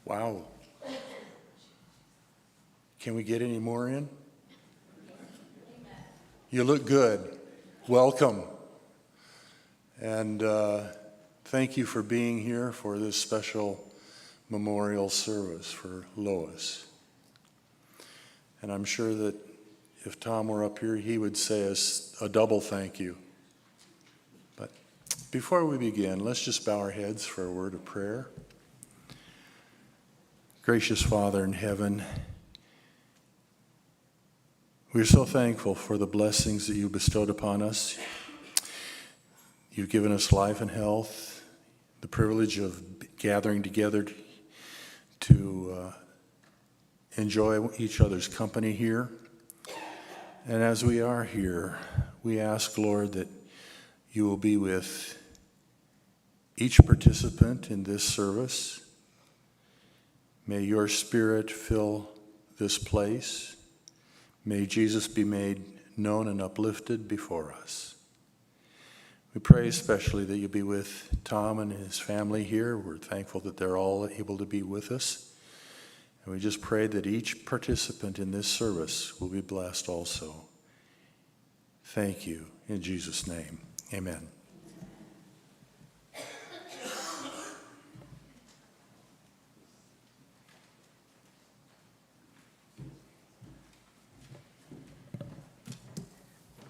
Wow. Can we get any more in? You look good. Welcome. And thank you for being here for this special memorial service for Lois. And I'm sure that if Tom were up here, he would say a double thank you. But before we begin, let's just bow our heads for a word of prayer. Gracious Father in heaven, we are so thankful for the blessings that you bestowed upon us. You've given us life and health, the privilege of gathering together to enjoy each other's company here. And as we are here, we ask, Lord, that you will be with each participant in this service. May your Spirit fill this place. May Jesus be made known and uplifted before us. We pray especially that you be with Tom and his family here. We're thankful that they're all able to be with us. And we just pray that each participant in this service will be blessed also. Thank you. In Jesus' name, amen.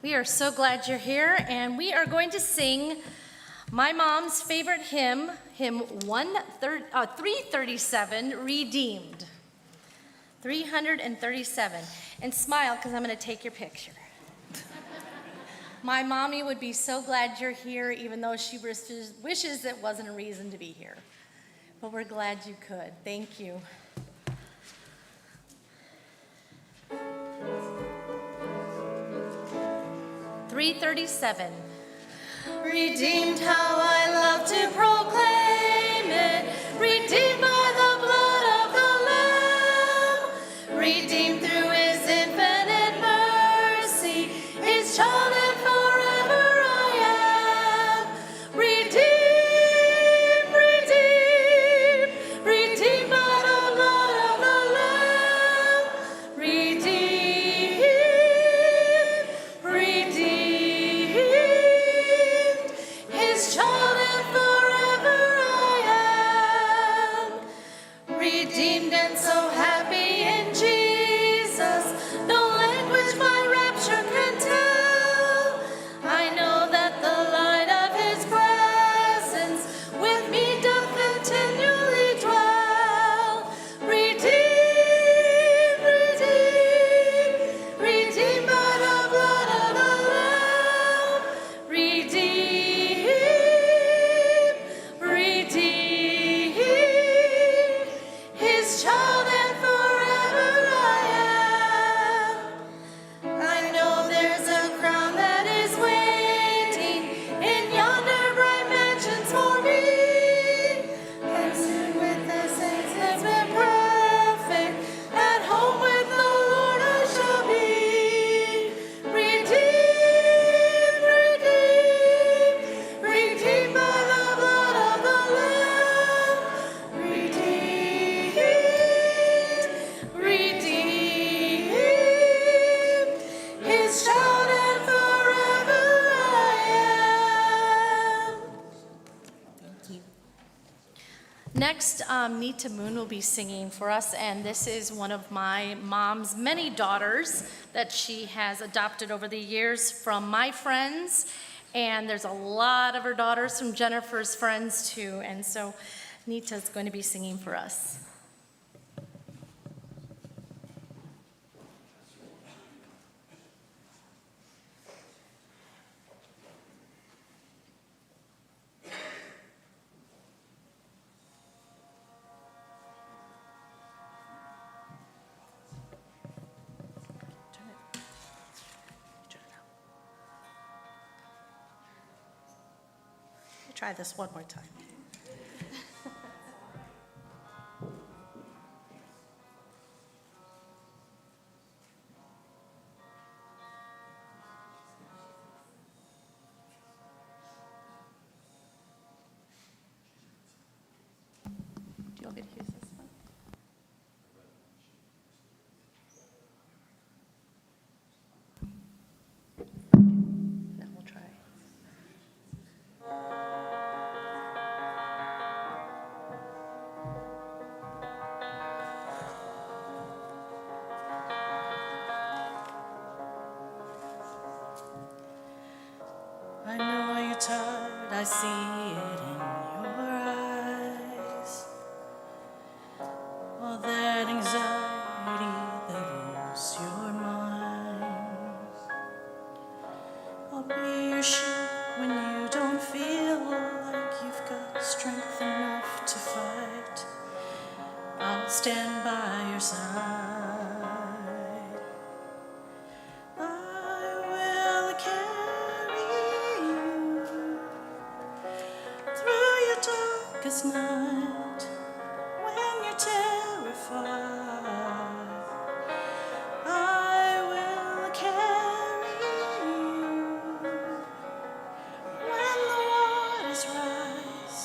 We are so glad you're here, and we are going to sing my mom's favorite hymn, hymn 337, Redeemed. 337. And smile, because I'm going to take your picture. My mommy would be so glad you're here, even though she wishes it wasn't a reason to be here. But we're glad you could. Thank you. 337. Redeemed, how I love to proclaim it. Redeemed by the blood of the Lamb. Redeemed through his infinite mercy. His child and forever I am. Redeemed, redeemed, redeemed by the blood of the Lamb. Redeemed, redeemed. His child and forever I am. Redeemed and so happy in Jesus. No language my rapture can tell. I know that the light of his presence with me doth continually dwell. Redeemed, redeemed, redeemed by the blood of the Lamb. Redeemed, redeemed. His child and forever I am. I know there's a crown that is waiting in yonder bright mansions for me. And soon with the saints that's been perfect, at home with the Lord I shall be. Redeemed, redeemed, redeemed by the blood of the Lamb. Redeemed, redeemed. His child and forever I am. Thank you. Next, Nita Moon will be singing for us, and this is one of my mom's many daughters that she has adopted over the years from my friends, and there's a lot of her daughters from Jennifer's friends too, and so Nita's going to be singing for us. Turn it up. Let me try this one more time. Do you want me to use this one? see it in your eyes. All that anxiety that rules your mind. I'll be your shield when you don't feel like you've got strength enough to fight. I'll stand by your side. I will carry you through your darkest night when you're terrified. I will carry you when the waters rise,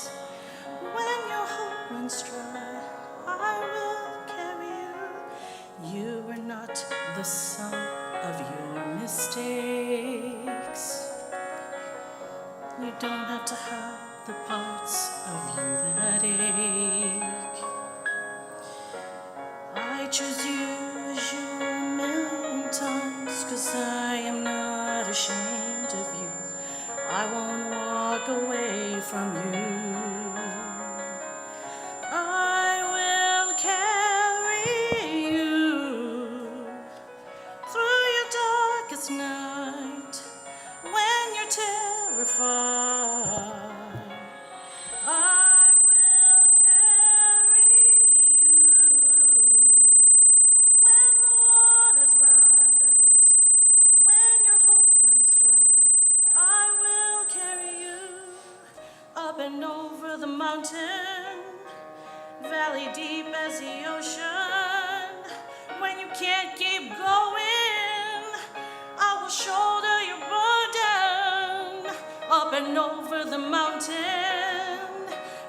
when your hope runs dry. I will carry you. You are not the sum of your mistakes. You don't have to hide the parts of you that ache. I choose you as you were a million times, 'cause I am not ashamed of you. I won't walk away from you. I will carry you through your darkest night when you're terrified. I will carry you when the waters rise, when your hope runs dry. I will carry you up and over the mountain, valley deep as the ocean. When you can't keep going, I will shoulder your burden. Up and over the mountain,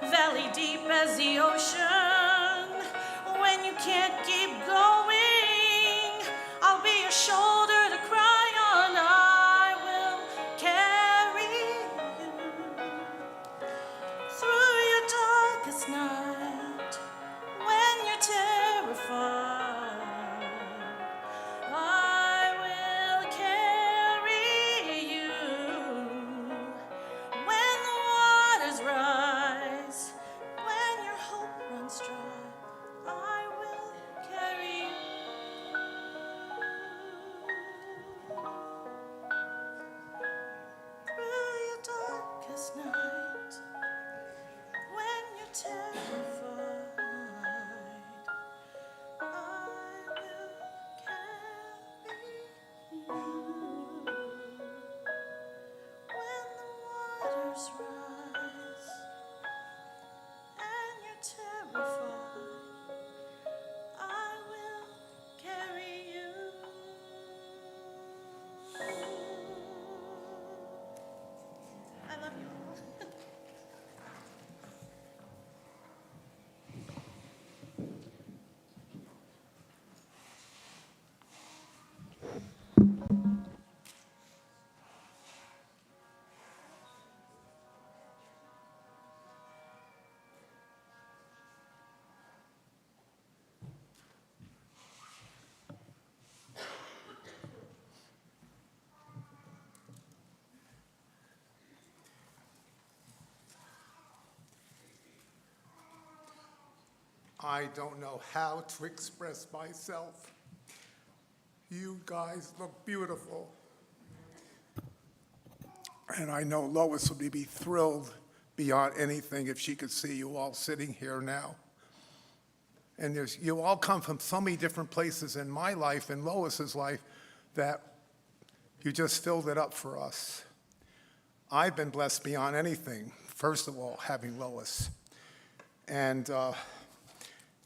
valley deep as the ocean. When you can't keep going, I'll be your shoulder to cry on. I will carry you through your darkest night when you're terrified. I will carry you when the waters rise, when your hope runs dry. I will carry you through your darkest night when you're terrified. I will carry you when the waters rise and you're terrified. I will carry you. I love you all. I don't know how to express myself. You guys look beautiful. And I know Lois would be thrilled beyond anything if she could see you all sitting here now. And you all come from so many different places in my life and Lois's life that you just filled it up for us. I've been blessed beyond anything, first of all, having Lois. And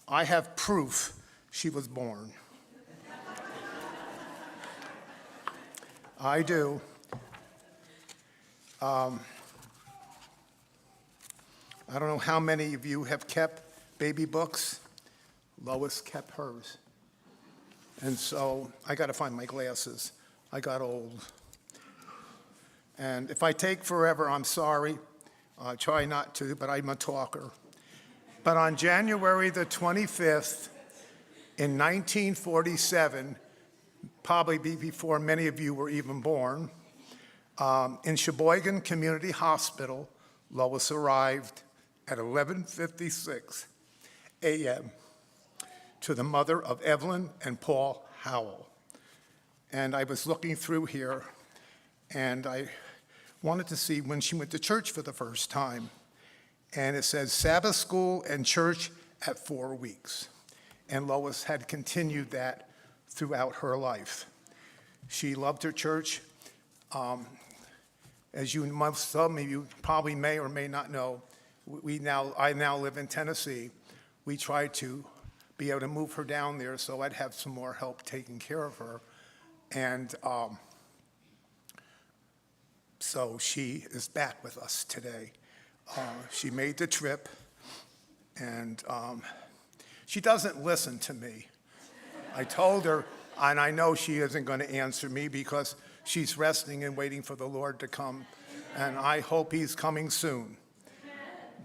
I have proof she was born. I do. I don't know how many of you have kept baby books. Lois kept hers. And so I got to find my glasses. I got old. And if I take forever, I'm sorry. I try not to, but I'm a talker. But on January the 25th, in 1947, probably before many of you were even born, in Sheboygan Community Hospital, Lois arrived at 11:56 a.m. to the mother of Evelyn and Paul Howell. And I was looking through here, and I wanted to see when she went to church for the first time. And it says Sabbath school and church at 4 weeks. And Lois had continued that throughout her life. She loved her church. As some of you probably may or may not know, I now live in Tennessee. We tried to be able to move her down there so I'd have some more help taking care of her. And so she is back with us today. She made the trip, and she doesn't listen to me. I told her, and I know she isn't going to answer me because she's resting and waiting for the Lord to come, and I hope he's coming soon.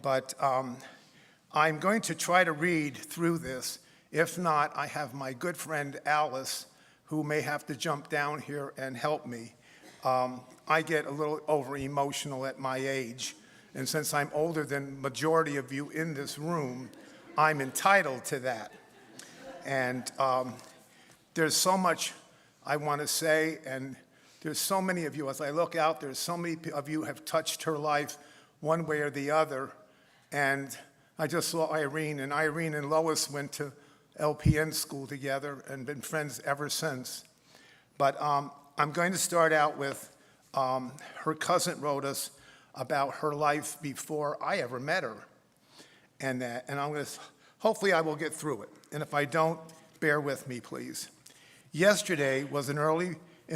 But I'm going to try to read through this. If not, I have my good friend Alice, who may have to jump down here and help me. I get a little over-emotional at my age, and since I'm older than majority of you in this room, I'm entitled to that. And there's so much I want to say, and there's so many of you, as I look out, there's so many of you have touched her life one way or the other. And I just saw Irene and Lois went to LPN school together and been friends ever since. But I'm going to start out with her cousin wrote us about her life before I ever met her. And I'm going to, hopefully I will get through it. And if I don't, bear with me, please. Yesterday was in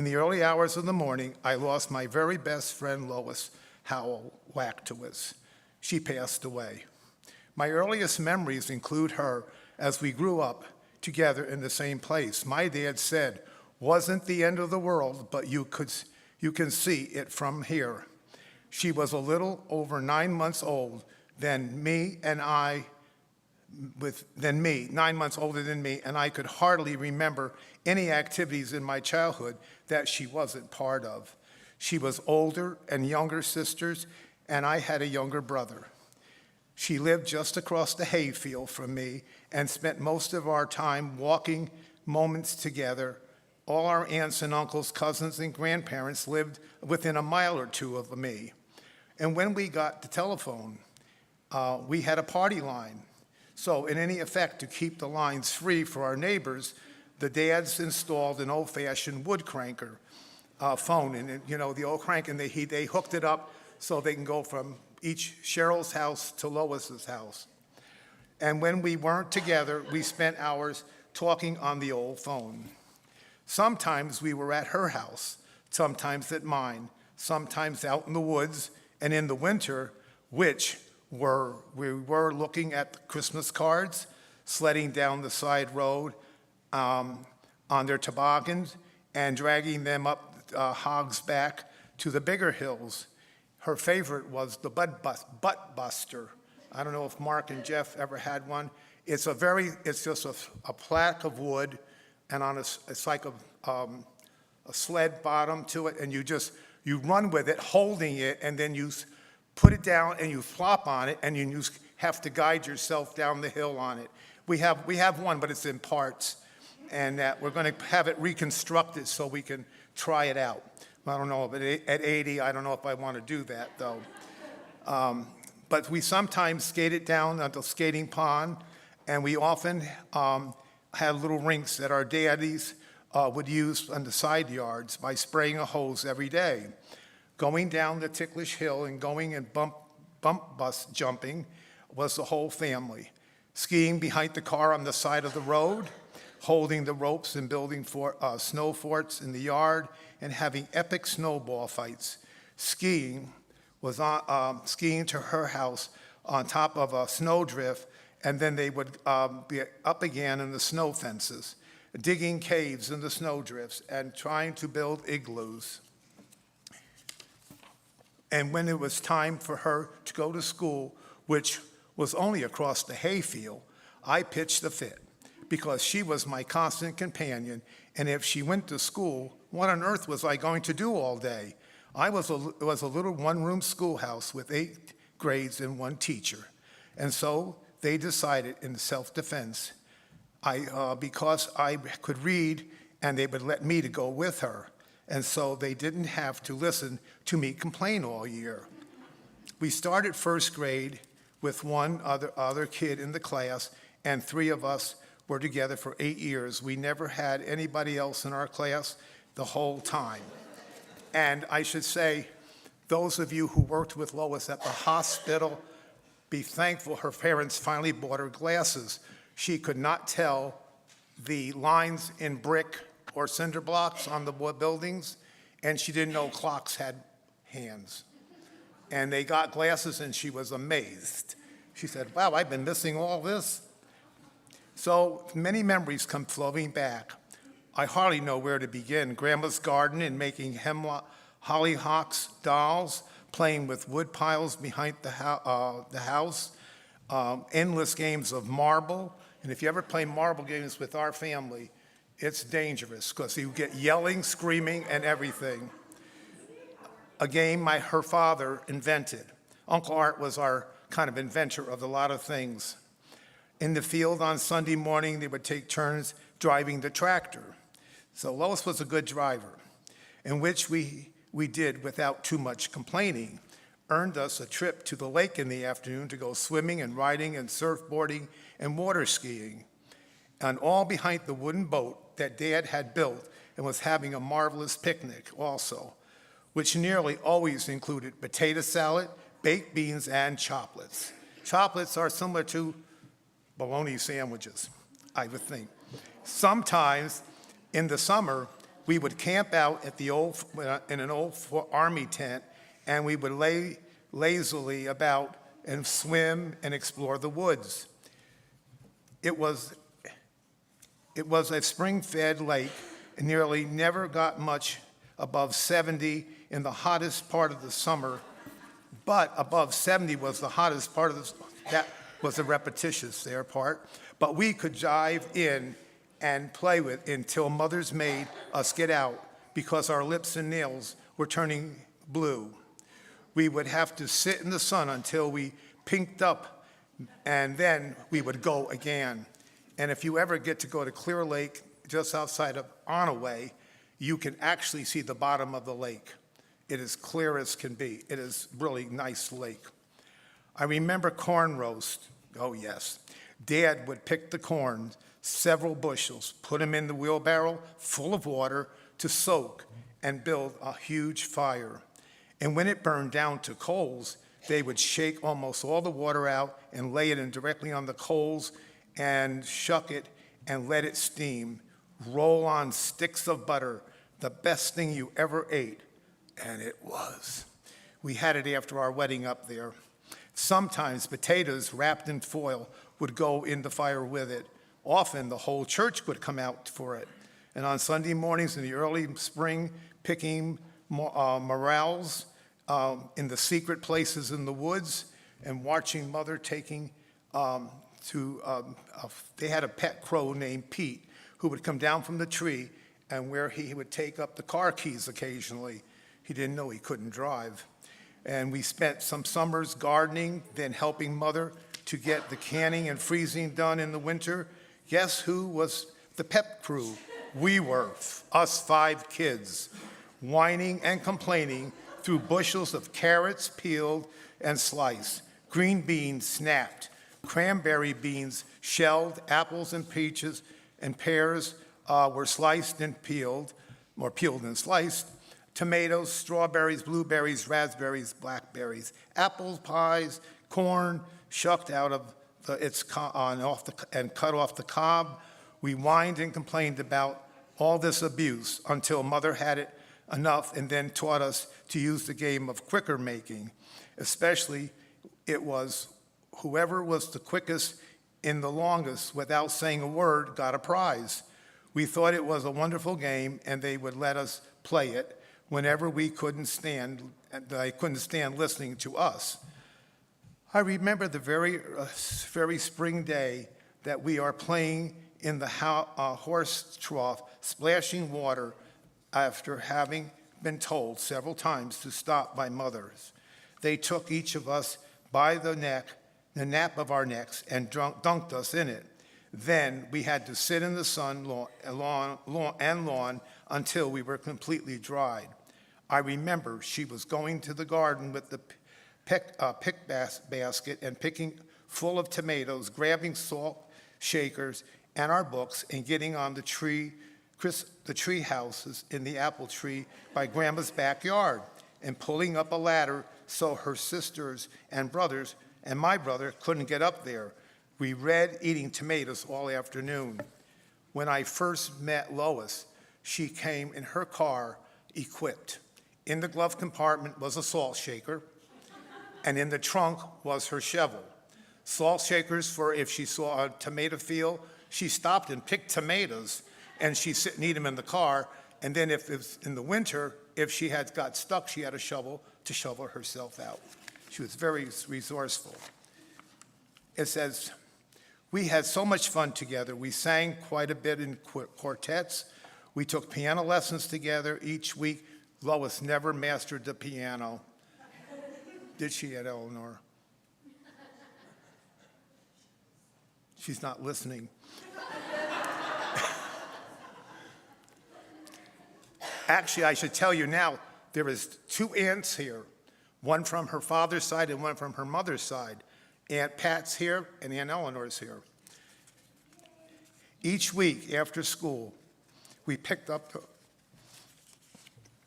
the early hours of the morning, I lost my very best friend, Lois Howell Wachtowitz. She passed away. My earliest memories include her as we grew up together in the same place. My dad said, wasn't the end of the world, but you can see it from here. She was a little over 9 months old than me, 9 months older than me, and I could hardly remember any activities in my childhood that she wasn't part of. She was older and younger sisters, and I had a younger brother. She lived just across the hayfield from me and spent most of our time walking moments together. All our aunts and uncles, cousins, and grandparents lived within a mile or two of me. And when we got the telephone, we had a party line. So in any effect, to keep the lines free for our neighbors, the dads installed an old-fashioned wood cranker phone. And the old crank, and they hooked it up so they can go from each Cheryl's house to Lois's house. And when we weren't together, we spent hours talking on the old phone. Sometimes we were at her house, sometimes at mine, sometimes out in the woods, and in the winter, we were looking at the Christmas cards, sledding down the side road on their toboggans, and dragging them up Hogs Back to the bigger hills. Her favorite was the Butt Buster. I don't know if Mark and Jeff ever had one. It's just a plaque of wood, and it's like a sled bottom to it, and you run with it, holding it, and then you put it down and you flop on it, and you have to guide yourself down the hill on it. We have one, but it's in parts, and we're going to have it reconstructed so we can try it out. I don't know, but at 80, I don't know if I want to do that, though. But we sometimes skated down at the skating pond, and we often had little rinks that our daddies would use on the side yards by spraying a hose every day. Going down the Ticklish Hill and going and bump bus jumping was the whole family. Skiing behind the car on the side of the road, holding the ropes and building snow forts in the yard, and having epic snowball fights. Skiing to her house on top of a snowdrift, and then they would be up again in the snow fences, digging caves in the snowdrifts and trying to build igloos. And when it was time for her to go to school, which was only across the hayfield, I pitched a fit because she was my constant companion, and if she went to school, what on earth was I going to do all day? It was a little one-room schoolhouse with 8 grades and 1 teacher. And so they decided in self-defense, because I could read and they would let me to go with her. And so they didn't have to listen to me complain all year. We started first grade with one other kid in the class, and 3 of us were together for 8 years. We never had anybody else in our class the whole time. And I should say, those of you who worked with Lois at the hospital, be thankful her parents finally bought her glasses. She could not tell the lines in brick or cinder blocks on the buildings, and she didn't know clocks had hands. And they got glasses, and she was amazed. She said, "Wow, I've been missing all this." So many memories come flowing back. I hardly know where to begin. Grandma's garden and making hollyhocks dolls, playing with wood piles behind the house, endless games of marble. And if you ever play marble games with our family, it's dangerous because you get yelling, screaming, and everything. A game her father invented. Uncle Art was our kind of inventor of a lot of things. In the field on Sunday morning, they would take turns driving the tractor. So Lois was a good driver, in which we did without too much complaining. Earned us a trip to the lake in the afternoon to go swimming and riding and surfboarding and water skiing. And all behind the wooden boat that Dad had built and was having a marvelous picnic also, which nearly always included potato salad, baked beans, and chocolates. Chocolates are similar to bologna sandwiches, I would think. Sometimes in the summer, we would camp out at in an old army tent, and we would lay lazily about and swim and explore the woods. It was a spring-fed lake and nearly never got much above 70 in the hottest part of the summer, but above 70 was the hottest part of that was the repetitious there part. But we could dive in and play with until mothers made us get out because our lips and nails were turning blue. We would have to sit in the sun until we pinked up, and then we would go again. And if you ever get to go to Clear Lake, just outside of Onaway, you can actually see the bottom of the lake. It is clear as can be. It is really nice lake. I remember corn roast. Oh, yes. Dad would pick the corn, several bushels, put them in the wheelbarrow full of water to soak and build a huge fire. And when it burned down to coals, they would shake almost all the water out and lay it in directly on the coals and shuck it and let it steam. Roll on sticks of butter, the best thing you ever ate. And it was. We had it after our wedding up there. Sometimes potatoes wrapped in foil would go in the fire with it. Often the whole church would come out for it. And on Sunday mornings in the early spring, picking morels in the secret places in the woods and watching Mother taking they had a pet crow named Pete who would come down from the tree and where he would take up the car keys occasionally. He didn't know he couldn't drive. And we spent some summers gardening, then helping Mother to get the canning and freezing done in the winter. Guess who was the pep crew? We were, us 5 kids, whining and complaining through bushels of carrots peeled and sliced, green beans snapped, cranberry beans shelled, apples and peaches and pears were sliced and peeled, or peeled and sliced, tomatoes, strawberries, blueberries, raspberries, blackberries, apple pies, corn shucked out of and cut off the cob. We whined and complained about all this abuse until Mother had it enough and then taught us to use the game of quicker making. Especially, it was whoever was the quickest in the longest without saying a word got a prize. We thought it was a wonderful game, and they would let us play it whenever they couldn't stand listening to us. I remember the very spring day that we are playing in the horse trough, splashing water after having been told several times to stop by mothers. They took each of us by the nape of our necks, and dunked us in it. Then we had to sit in the sun lawn until we were completely dried. I remember she was going to the garden with the pick basket and picking full of tomatoes, grabbing salt shakers and our books, and getting on the tree houses in the apple tree by Grandma's backyard, and pulling up a ladder so her sisters and brothers and my brother couldn't get up there. We read, eating tomatoes all afternoon. When I first met Lois, she came in her car equipped. In the glove compartment was a salt shaker, and in the trunk was her shovel. Salt shakers for if she saw a tomato field, she stopped and picked tomatoes, and she sit and eat them in the car. And then if it's in the winter, if she had got stuck, she had a shovel to shovel herself out. She was very resourceful. It says, we had so much fun together. We sang quite a bit in quartets. We took piano lessons together each week. Lois never mastered the piano. Did she, at Eleanor? She's not listening. Actually, I should tell you now, there is 2 aunts here, one from her father's side and one from her mother's side. Aunt Pat's here and Aunt Eleanor's here. Each week after school, we picked up the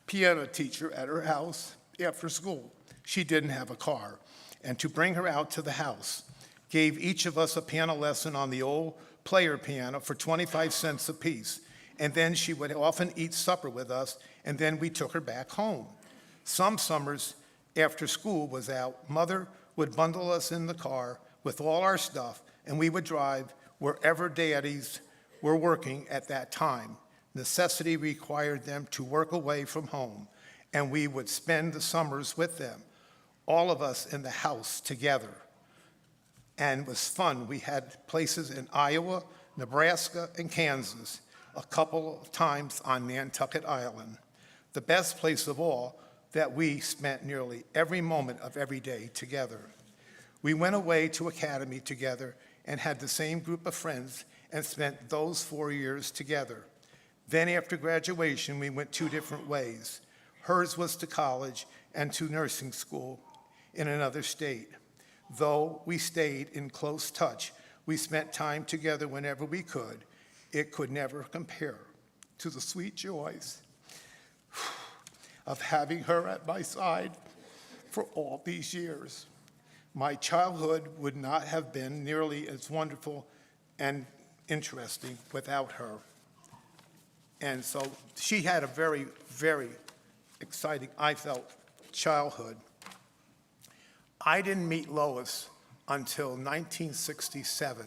piano teacher at her house after school. She didn't have a car. And to bring her out to the house, gave each of us a piano lesson on the old player piano for 25 cents apiece. And then she would often eat supper with us, and then we took her back home. Some summers, after school was out, Mother would bundle us in the car with all our stuff, and we would drive wherever daddies were working at that time. Necessity required them to work away from home, and we would spend the summers with them, all of us in the house together. And it was fun. We had places in Iowa, Nebraska, and Kansas, a couple of times on Nantucket Island. The best place of all, that we spent nearly every moment of every day together. We went away to academy together and had the same group of friends and spent those 4 years together. Then after graduation, we went 2 different ways. Hers was to college and to nursing school in another state. Though we stayed in close touch, we spent time together whenever we could. It could never compare to the sweet joys of having her at my side for all these years. My childhood would not have been nearly as wonderful and interesting without her. And so she had a very, very exciting, I felt, childhood. I didn't meet Lois until 1967.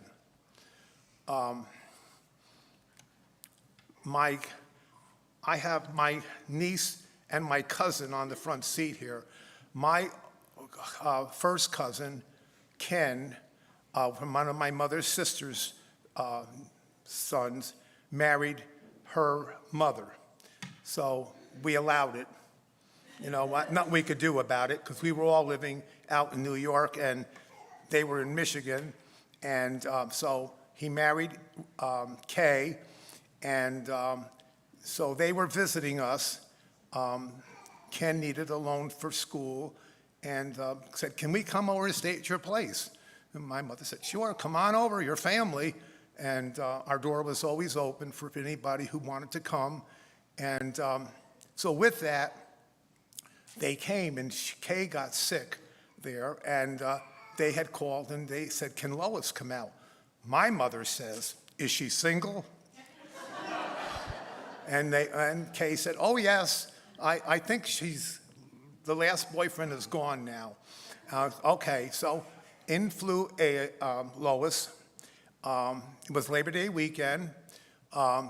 I have my niece and my cousin on the front seat here. My first cousin, Ken, from one of my mother's sister's sons, married her mother. So we allowed it. You know, nothing we could do about it, because we were all living out in New York and they were in Michigan. And so he married Kay, and so they were visiting us. Ken needed a loan for school and said, can we come over and stay at your place? And my mother said, sure, come on over, your family. And our door was always open for anybody who wanted to come. And so with that, they came, and Kay got sick there, and they had called and they said, can Lois come out? My mother says, is she single? And Kay said, oh yes, I think the last boyfriend is gone now. Okay, so in flew Lois. It was Labor Day weekend.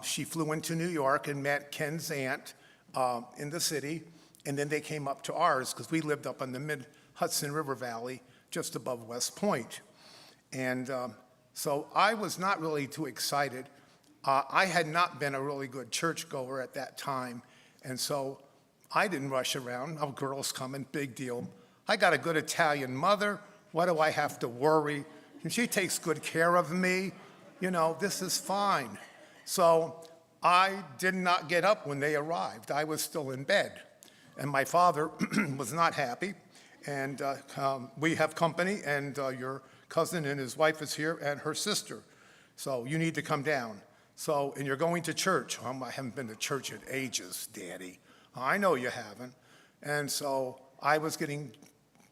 She flew into New York and met Ken's aunt in the city, and then they came up to ours, because we lived up in the mid-Hudson River Valley, just above West Point. And so I was not really too excited. I had not been a really good churchgoer at that time, and so I didn't rush around. Oh, girls coming, big deal. I got a good Italian mother, Why do I have to worry? And she takes good care of me. This is fine. So I did not get up when they arrived. I was still in bed. And my father was not happy. And we have company, and your cousin and his wife is here, and her sister. So you need to come down. So, and you're going to church. I haven't been to church in ages, Daddy. I know you haven't. And so I was getting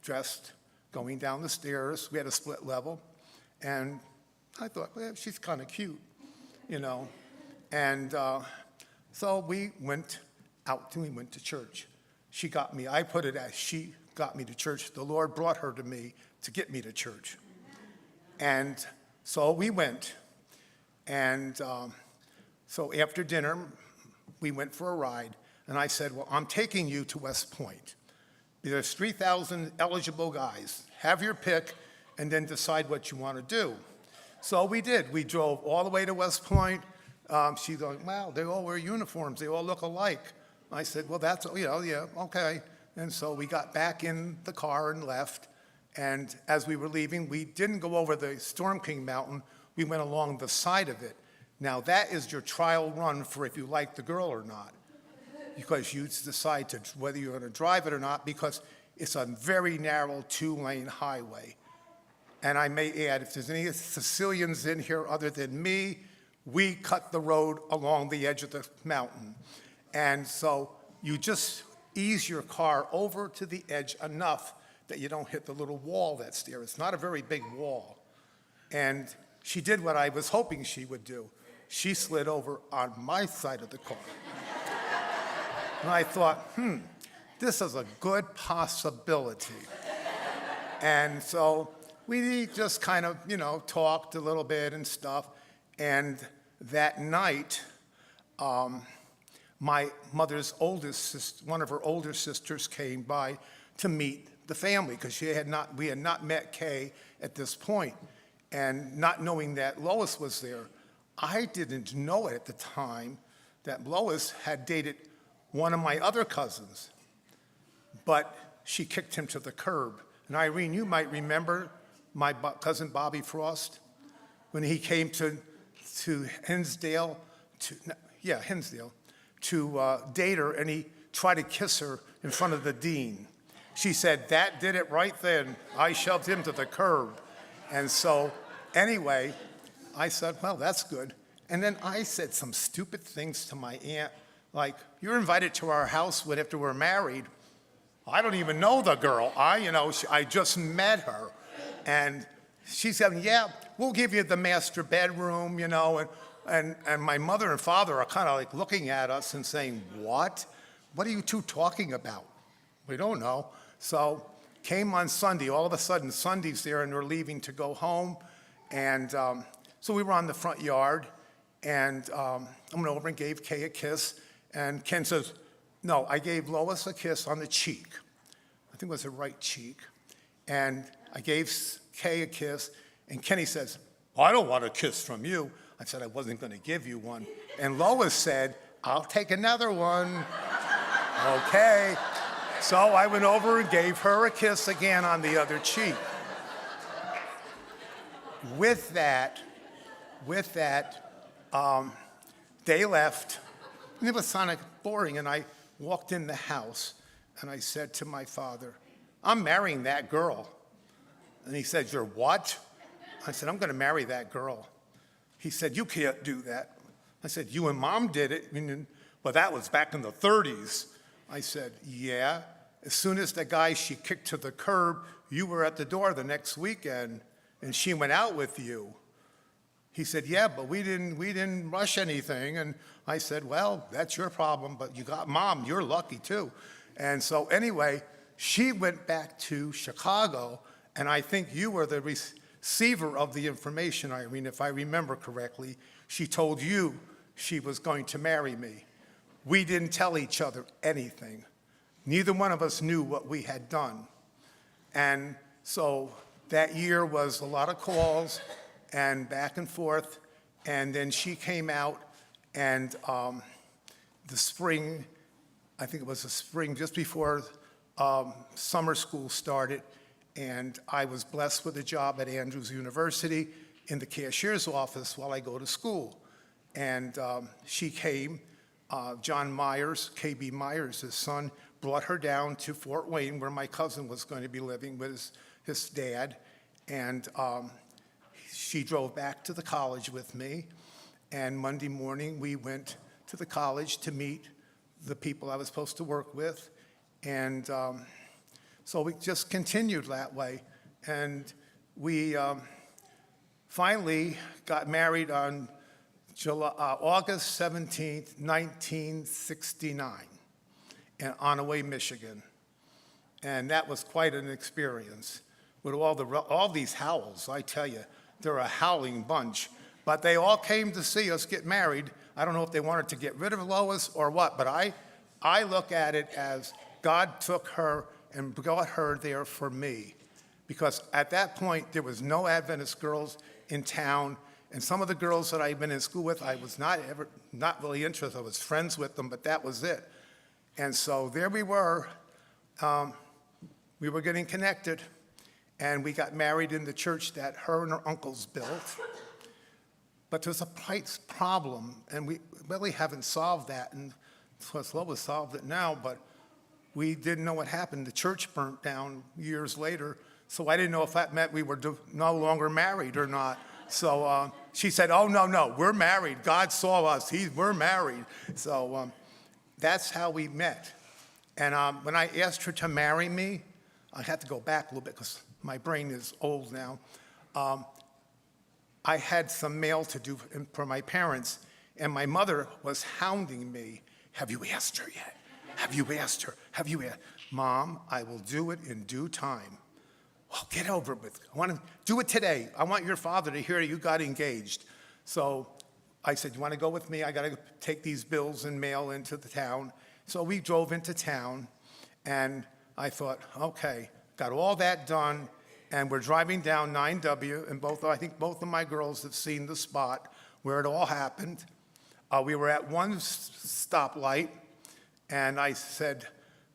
dressed, going down the stairs. We had a split level. And I thought, well, she's kind of cute, And so we went out and we went to church. She got me, I put it as she got me to church. The Lord brought her to me to get me to church. And so we went. And so after dinner, we went for a ride. And I said, well, I'm taking you to West Point. There's 3,000 eligible guys. Have your pick and then decide what you want to do. So we did. We drove all the way to West Point. She's going, wow, they all wear uniforms. They all look alike. I said, well, that's, yeah, okay. And so we got back in the car and left. And as we were leaving, we didn't go over the Storm King Mountain. We went along the side of it. Now, that is your trial run for if you like the girl or not, because you decide whether you're going to drive it or not, because it's a very narrow 2-lane highway. And I may add, if there's any Sicilians in here other than me, we cut the road along the edge of the mountain. And so you just ease your car over to the edge enough that you don't hit the little wall that's there. It's not a very big wall. And she did what I was hoping she would do. She slid over on my side of the car. And I thought, this is a good possibility. And so we just kind of, talked a little bit and stuff. And that night, my mother's oldest sister, one of her older sisters, came by to meet the family because we had not met Kay at this point. And not knowing that Lois was there, I didn't know at the time that Lois had dated one of my other cousins, but she kicked him to the curb. And Irene, you might remember my cousin Bobby Frost when he came to Hinsdale, to date her, and he tried to kiss her in front of the dean. She said, that did it right then. I shoved him to the curb. And so anyway, I said, well, that's good. And then I said some stupid things to my aunt, like, you're invited to our house after we're married. I don't even know the girl. I just met her. And she said, yeah, we'll give you the master bedroom, and my mother and father are kind of like looking at us and saying, what? What are you two talking about? We don't know. So came on Sunday. All of a sudden, Sunday's there, and we're leaving to go home. And so we were on the front yard, and I went over and gave Kay a kiss. And Ken says, no, I gave Lois a kiss on the cheek. I think it was the right cheek. And I gave Kay a kiss, and Kenny says, I don't want a kiss from you. I said I wasn't going to give you one. And Lois said, I'll take another one. Okay. So I went over and gave her a kiss again on the other cheek. With that, they left. And it was kind of boring, and I walked in the house, and I said to my father, I'm marrying that girl. And he said, you're what? I said, I'm going to marry that girl. He said, you can't do that. I said, you and Mom did it. Well, that was back in the 30s. I said, yeah. As soon as the guy she kicked to the curb, you were at the door the next weekend, and she went out with you. He said, yeah, but we didn't rush anything. And I said, well, that's your problem, but you got Mom, you're lucky too. And so anyway, she went back to Chicago, and I think you were the receiver of the information, Irene, if I remember correctly. She told you she was going to marry me. We didn't tell each other anything. Neither one of us knew what we had done. And so that year was a lot of calls and back and forth. And then she came out, and the spring, I think it was the spring just before summer school started, And I was blessed with a job at Andrews University in the cashier's office while I go to school. And she came, John Myers, KB Myers, his son, brought her down to Fort Wayne where my cousin was going to be living with his dad. And she drove back to the college with me. And Monday morning, we went to the college to meet the people I was supposed to work with. And so we just continued that way. And we finally got married on August 17th, 1969, in Onaway, Michigan. And that was quite an experience. With all these howls, I tell you, they're a howling bunch. But they all came to see us get married. I don't know if they wanted to get rid of Lois or what, but I look at it as God took her and brought her there for me. Because at that point, there was no Adventist girls in town. And some of the girls that I'd been in school with, I was not really interested. I was friends with them, but that was it. And so there we were. We were getting connected. And we got married in the church that her and her uncles built. But there's a price problem, and we really haven't solved that. And Lois solved it now, but we didn't know what happened. The church burnt down years later, so I didn't know if that meant we were no longer married or not. So she said, oh, no, we're married. God saw us. We're married. So that's how we met. And when I asked her to marry me, I had to go back a little bit because my brain is old now. I had some mail to do for my parents, and my mother was hounding me. Have you asked her yet? Have you asked her? Have you asked? Mom, I will do it in due time. Well, get over it with. I want to do it today. I want your father to hear you got engaged. So I said, you want to go with me? I got to take these bills and mail into the town. So we drove into town, and I thought, okay, got all that done, and we're driving down 9W, and I think both of my girls have seen the spot where it all happened. We were at one stoplight, and I said,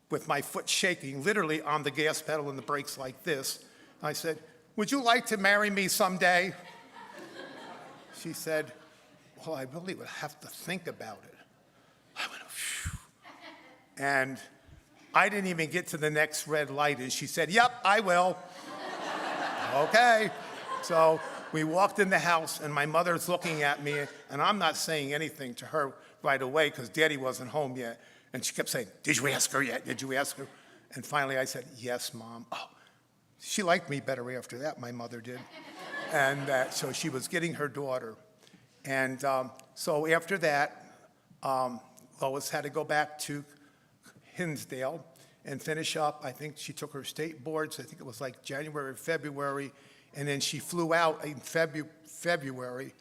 with my foot shaking, literally on the gas pedal and the brakes like this, I said, would you like to marry me someday? She said, well, I really would have to think about it. I went, phew. And I didn't even get to the next red light, and she said, yep, I will. Okay. So we walked in the house, and my mother's looking at me, and I'm not saying anything to her right away because Daddy wasn't home yet. And she kept saying, did you ask her yet? Did you ask her? And finally I said, yes, Mom. Oh, she liked me better after that, my mother did. And so she was getting her daughter. And so after that, Lois had to go back to Hinsdale and finish up. I think she took her state boards. I think it was like January or February. And then she flew out in February.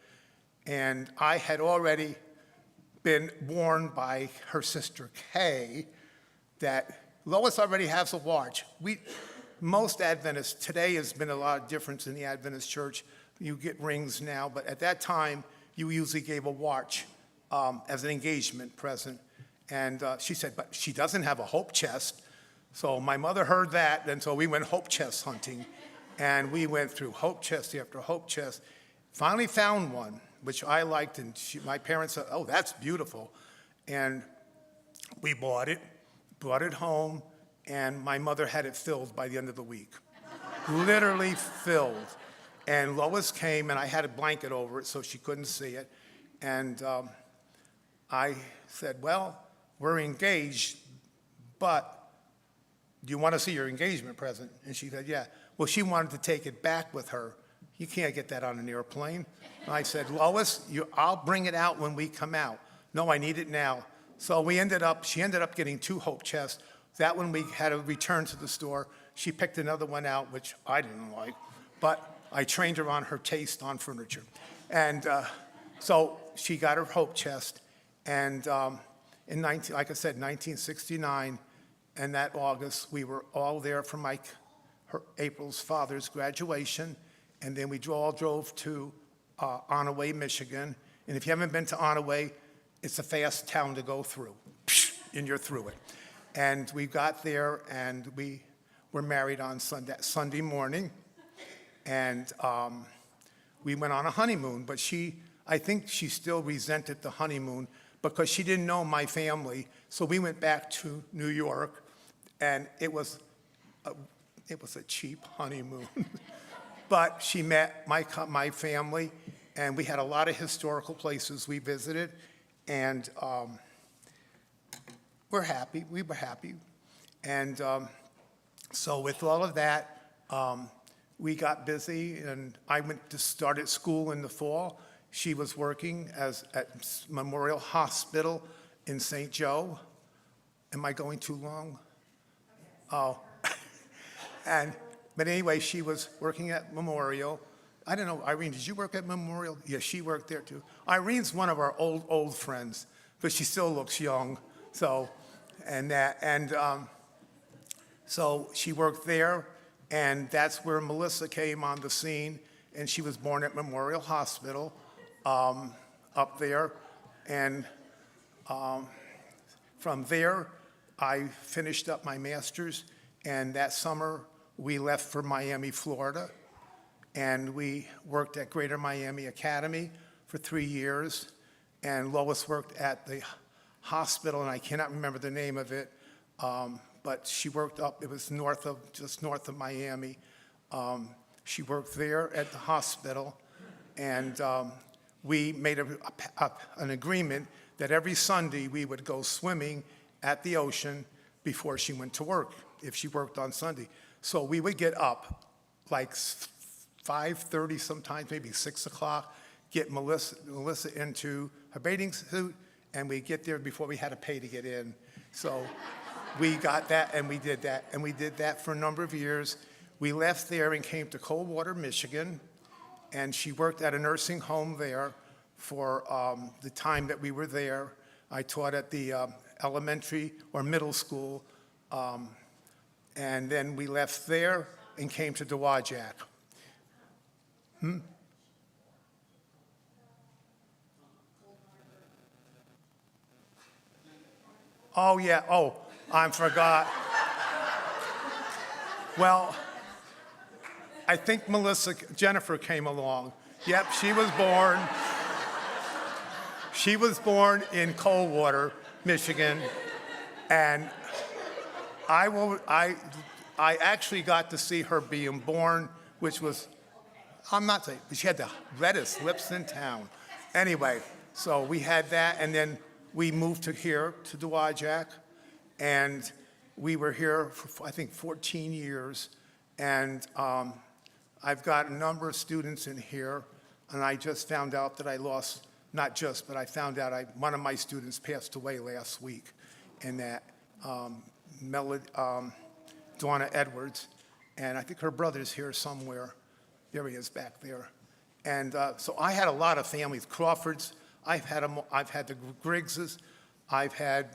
And I had already been warned by her sister Kay that Lois already has a watch. Most Adventists, today has been a lot of difference in the Adventist church. You get rings now, but at that time, you usually gave a watch as an engagement present. And she said, but she doesn't have a hope chest. So my mother heard that, and so we went hope chest hunting. And we went through hope chest after hope chest. Finally found one, which I liked, and my parents said, oh, that's beautiful. And we bought it, brought it home, and my mother had it filled by the end of the week. Literally filled. And Lois came, and I had a blanket over it so she couldn't see it. And I said, well, we're engaged, but do you want to see your engagement present? And she said, yeah. Well, she wanted to take it back with her. You can't get that on an airplane. And I said, Lois, I'll bring it out when we come out. No, I need it now. So she ended up getting 2 hope chests. That one we had to return to the store. She picked another one out, which I didn't like, but I trained her on her taste on furniture. And so she got her hope chest. And like I said, 1969, and that August, we were all there for April's father's graduation. And then we all drove to Onaway, Michigan. And if you haven't been to Onaway, it's a fast town to go through, and you're through it. And we got there, and we were married on Sunday morning, and we went on a honeymoon, but I think she still resented the honeymoon because she didn't know my family, so we went back to New York, and it was a cheap honeymoon. But she met my family, and we had a lot of historical places we visited, and we were happy. And so with all of that, we got busy, and I started school in the fall. She was working at Memorial Hospital in St. Joe. Am I going too long? Oh. But anyway, she was working at Memorial. I don't know, Irene, did you work at Memorial? Yeah, she worked there too. Irene's one of our old friends, but she still looks young. So she worked there, and that's where Melissa came on the scene, and she was born at Memorial Hospital up there. And from there, I finished up my master's, and that summer we left for Miami, Florida, and we worked at Greater Miami Academy for 3 years, and Lois worked at the hospital, and I cannot remember the name of it, but she worked it was just north of Miami. She worked there at the hospital, and we made an agreement that every Sunday we would go swimming at the ocean before she went to work, if she worked on Sunday. So we would get up like 5:30 sometimes, maybe 6 o'clock, get Melissa into her bathing suit, and we get there before we had to pay to get in. So we got that, and we did that, and we did that for a number of years. We left there and came to Coldwater, Michigan, and she worked at a nursing home there for the time that we were there. I taught at the elementary or middle school, and then we left there and came to Dowagiac. Oh, yeah. Oh, I forgot. Well, I think Jennifer came along. Yep, she was born. She was born in Coldwater, Michigan, and I actually got to see her being born, which was, I'm not saying, but she had the reddest lips in town. Anyway, so we had that, and then we moved to Dowagiac, and we were here for, I think, 14 years, and I've got a number of students in here, and I just found out that I lost, not just, but I found out one of my students passed away last week, and that Donna Edwards, and I think her brother's here somewhere. There he is back there. And so I had a lot of families, Crawfords, I've had the Griggses, I've had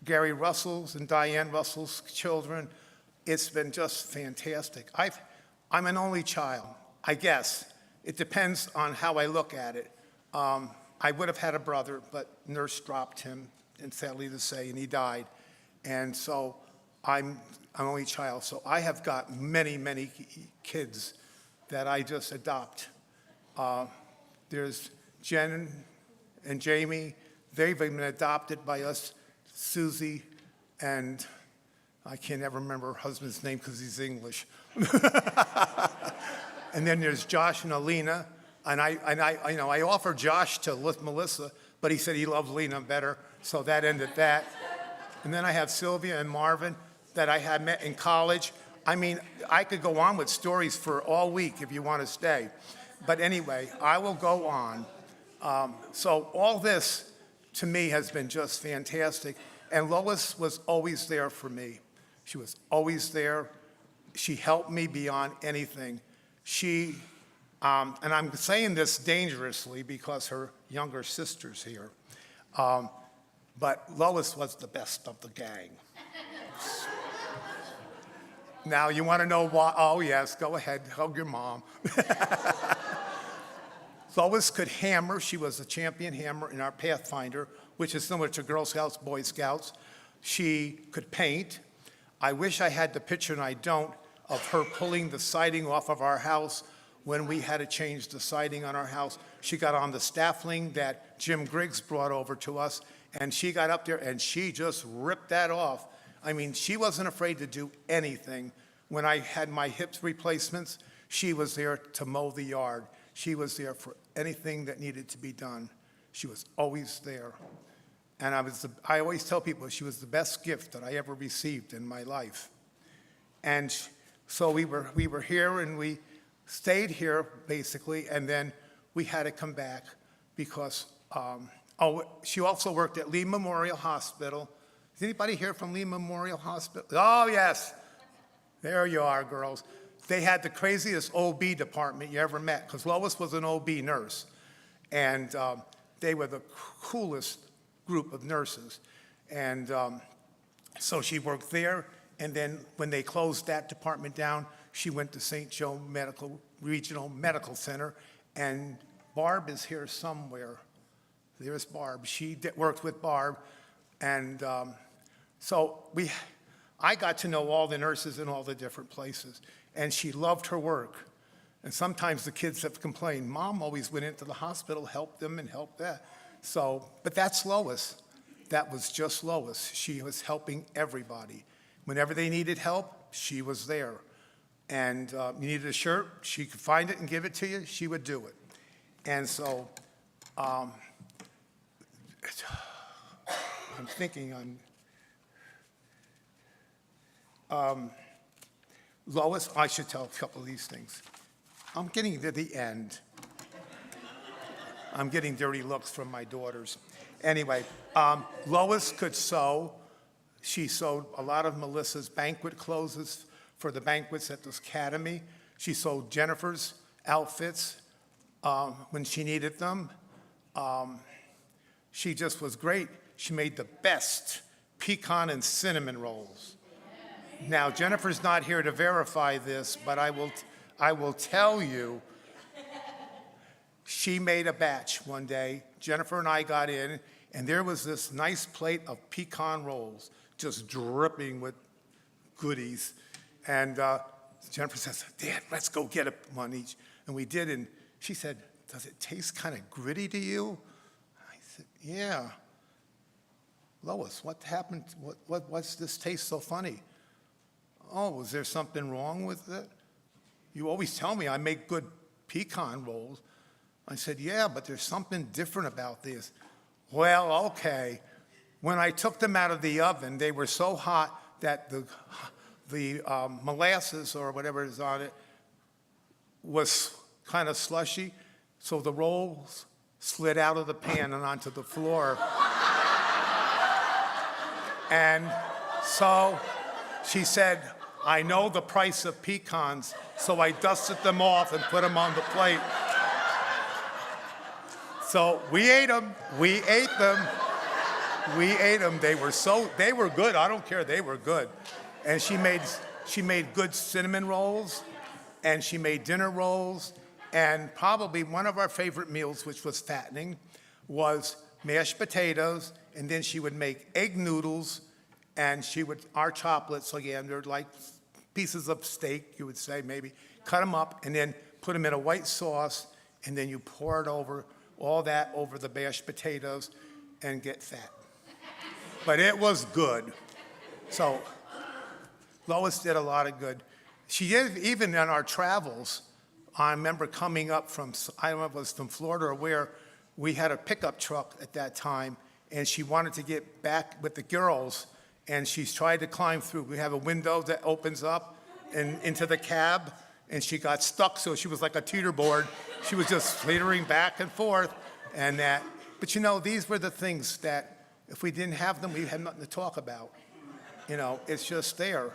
Gary Russell's and Diane Russell's children. It's been just fantastic. I'm an only child, I guess. It depends on how I look at it. I would have had a brother, but nurse dropped him, and sadly to say, and he died. And so I'm an only child. So I have got many, many kids that I just adopt. There's Jen and Jamie. They've been adopted by us, Susie, and I can't ever remember her husband's name because he's English. And then there's Josh and Alina, and I offered Josh to Melissa, but he said he loved Lena better, so that ended that. And then I have Sylvia and Marvin that I had met in college. I mean, I could go on with stories for all week if you want to stay. But anyway, I will go on. So all this, to me, has been just fantastic. And Lois was always there for me. She was always there. She helped me beyond anything. And I'm saying this dangerously because her younger sister's here, but Lois was the best of the gang. Now, you want to know why? Oh, yes, go ahead, hug your mom. Lois could hammer. She was a champion hammer in our Pathfinder, which is similar to Girl Scouts, Boy Scouts. She could paint. I wish I had the picture, and I don't, of her pulling the siding off of our house when we had to change the siding on our house. She got on the staffling that Jim Griggs brought over to us, and she got up there and she just ripped that off. I mean, she wasn't afraid to do anything. When I had my hip replacements, she was there to mow the yard. She was there for anything that needed to be done. She was always there. And I always tell people she was the best gift that I ever received in my life. And so we were here, and we stayed here basically, and then we had to come back because, she also worked at Lee Memorial Hospital. Is anybody here from Lee Memorial Hospital? Oh, yes. There you are, girls. They had the craziest OB department you ever met, because Lois was an OB nurse. And they were the coolest group of nurses. And so she worked there, and then when they closed that department down, she went to St. Joe Regional Medical Center, and Barb is here somewhere. There's Barb. She worked with Barb, and so I got to know all the nurses in all the different places, and she loved her work. And sometimes the kids have complained, Mom always went into the hospital, helped them and helped that. So, but that's Lois. That was just Lois. She was helping everybody. Whenever they needed help, she was there. And you needed a shirt, she could find it and give it to you, she would do it. And so, I'm thinking on, Lois, I should tell a couple of these things. I'm getting to the end. I'm getting dirty looks from my daughters. Anyway, Lois could sew. She sewed a lot of Melissa's banquet clothes for the banquets at the academy. She sewed Jennifer's outfits when she needed them. She just was great. She made the best pecan and cinnamon rolls. Now, Jennifer's not here to verify this, but I will tell you, she made a batch one day. Jennifer and I got in, and there was this nice plate of pecan rolls, just dripping with goodies. And Jennifer says, Dad, let's go get one each. And we did, and she said, does it taste kind of gritty to you? I said, yeah. Lois, what happened? What's this taste so funny? Oh, was there something wrong with it? You always tell me I make good pecan rolls. I said, yeah, but there's something different about this. Well, okay. When I took them out of the oven, they were so hot that the molasses or whatever is on it was kind of slushy, so the rolls slid out of the pan and onto the floor. And so she said, I know the price of pecans, so I dusted them off and put them on the plate. So we ate them. We ate them. We ate them. They were good. I don't care. They were good. And she made good cinnamon rolls, and she made dinner rolls, and probably one of our favorite meals, which was fattening, was mashed potatoes, and then she would make egg noodles, and our chocolates, again, they're like pieces of steak, you would say, maybe, cut them up, and then put them in a white sauce, and then you pour it over, all that over the mashed potatoes, and get fat. But it was good. So Lois did a lot of good. She did, even in our travels, I remember coming up from, I don't know if it was from Florida or where, we had a pickup truck at that time, and she wanted to get back with the girls, and she's tried to climb through. We have a window that opens up and into the cab, and she got stuck, so she was like a teeterboard. She was just teetering back and forth, and that. But you know, these were the things that if we didn't have them, we had nothing to talk about. You know, it's just there.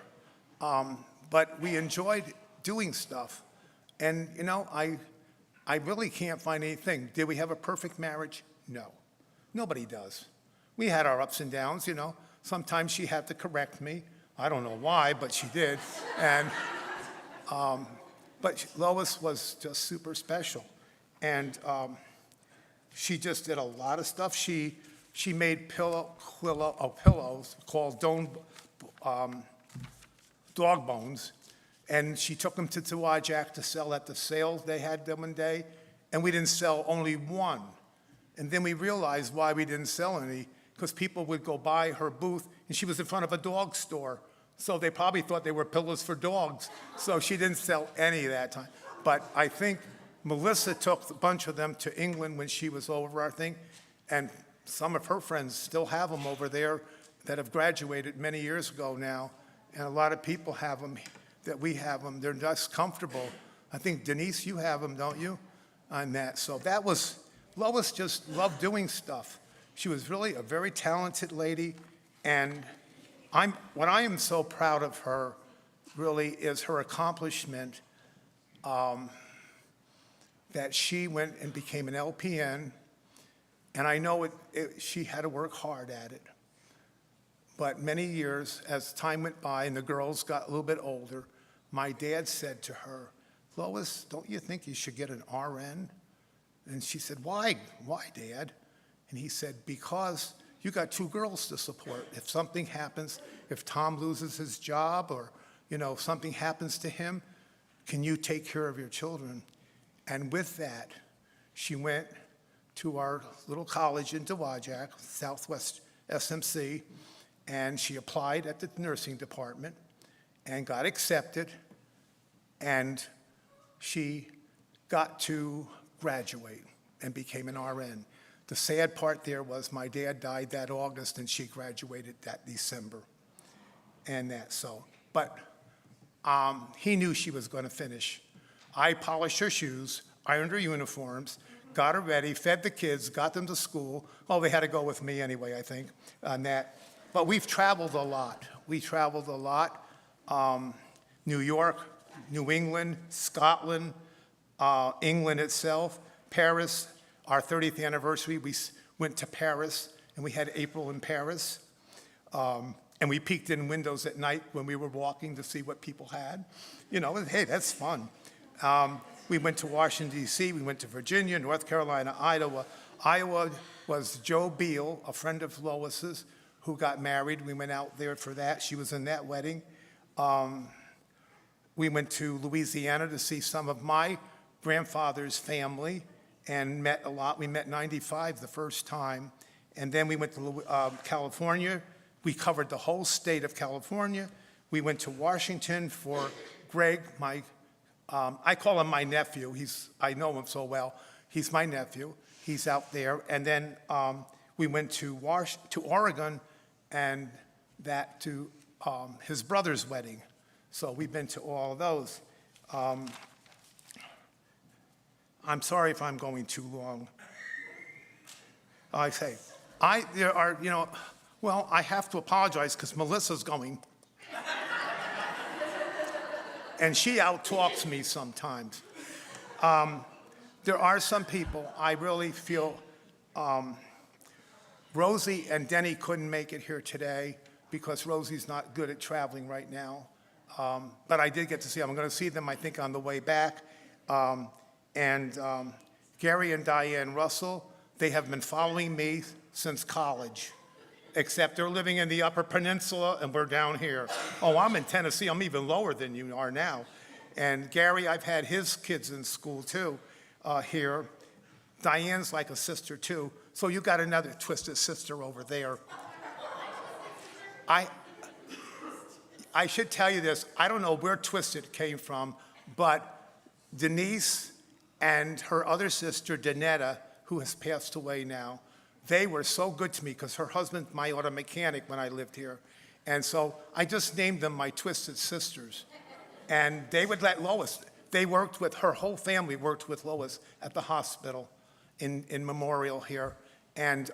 But we enjoyed doing stuff. And, you know, I really can't find anything. Did we have a perfect marriage? No. Nobody does. We had our ups and downs, you know. Sometimes she had to correct me. I don't know why, but she did. And, but Lois was just super special. And she just did a lot of stuff. She made pillows called dog bones, and she took them to Tawajak to sell at the sales they had them one day, and we didn't sell only one. And then we realized why we didn't sell any, because people would go by her booth, and she was in front of a dog store. So they probably thought they were pillows for dogs. So she didn't sell any that time. But I think Melissa took a bunch of them to England when she was over, I think, and some of her friends still have them over there that have graduated many years ago now. And a lot of people have them, that we have them. They're just comfortable. I think, Denise, you have them, don't you, on that? So that was, Lois just loved doing stuff. She was really a very talented lady, and what I am so proud of her, really, is her accomplishment that she went and became an LPN, and I know she had to work hard at it. But many years, as time went by and the girls got a little bit older, my dad said to her, "Lois, don't you think you should get an RN?" And she said, "Why, Dad?" And he said, "Because you got two girls to support. If something happens, if Tom loses his job or, if something happens to him, can you take care of your children?" And with that, she went to our little college in Dowagiac, Southwest SMC, and she applied at the nursing department and got accepted, and she got to graduate and became an RN. The sad part there was my dad died that August and she graduated that December. But he knew she was going to finish. I polished her shoes, ironed her uniforms, got her ready, fed the kids, got them to school. Well, they had to go with me anyway, I think, on that. But we've traveled a lot. We traveled a lot. New York, New England, Scotland, England itself, Paris. Our 30th anniversary, we went to Paris, and we had April in Paris. And we peeked in windows at night when we were walking to see what people had. Hey, that's fun. We went to Washington, D.C., we went to Virginia, North Carolina, Iowa. Iowa was Joe Beal, a friend of Lois's, who got married. We went out there for that. She was in that wedding. We went to Louisiana to see some of my grandfather's family and met a lot. We met in '95 the first time. And then we went to California. We covered the whole state of California. We went to Washington for Greg, I call him my nephew. I know him so well. He's my nephew. He's out there. And then we went to Oregon, and that to his brother's wedding. So we've been to all of those. I'm sorry if I'm going too long. I have to apologize because Melissa's going. And she out-talks me sometimes. There are some people I really feel, Rosie and Denny couldn't make it here today because Rosie's not good at traveling right now. But I did get to see them. I'm going to see them, I think, on the way back. Gary and Diane Russell, they have been following me since college, except they're living in the Upper Peninsula and we're down here. Oh, I'm in Tennessee. I'm even lower than you are now. And Gary, I've had his kids in school too here. Diane's like a sister too. So you got another twisted sister over there. I should tell you this. I don't know where Twisted came from, but Denise and her other sister, Danetta, who has passed away now, they were so good to me because her husband's my auto mechanic when I lived here. And so I just named them my Twisted Sisters. And they would let Lois, her whole family worked with Lois at the hospital in Memorial here. And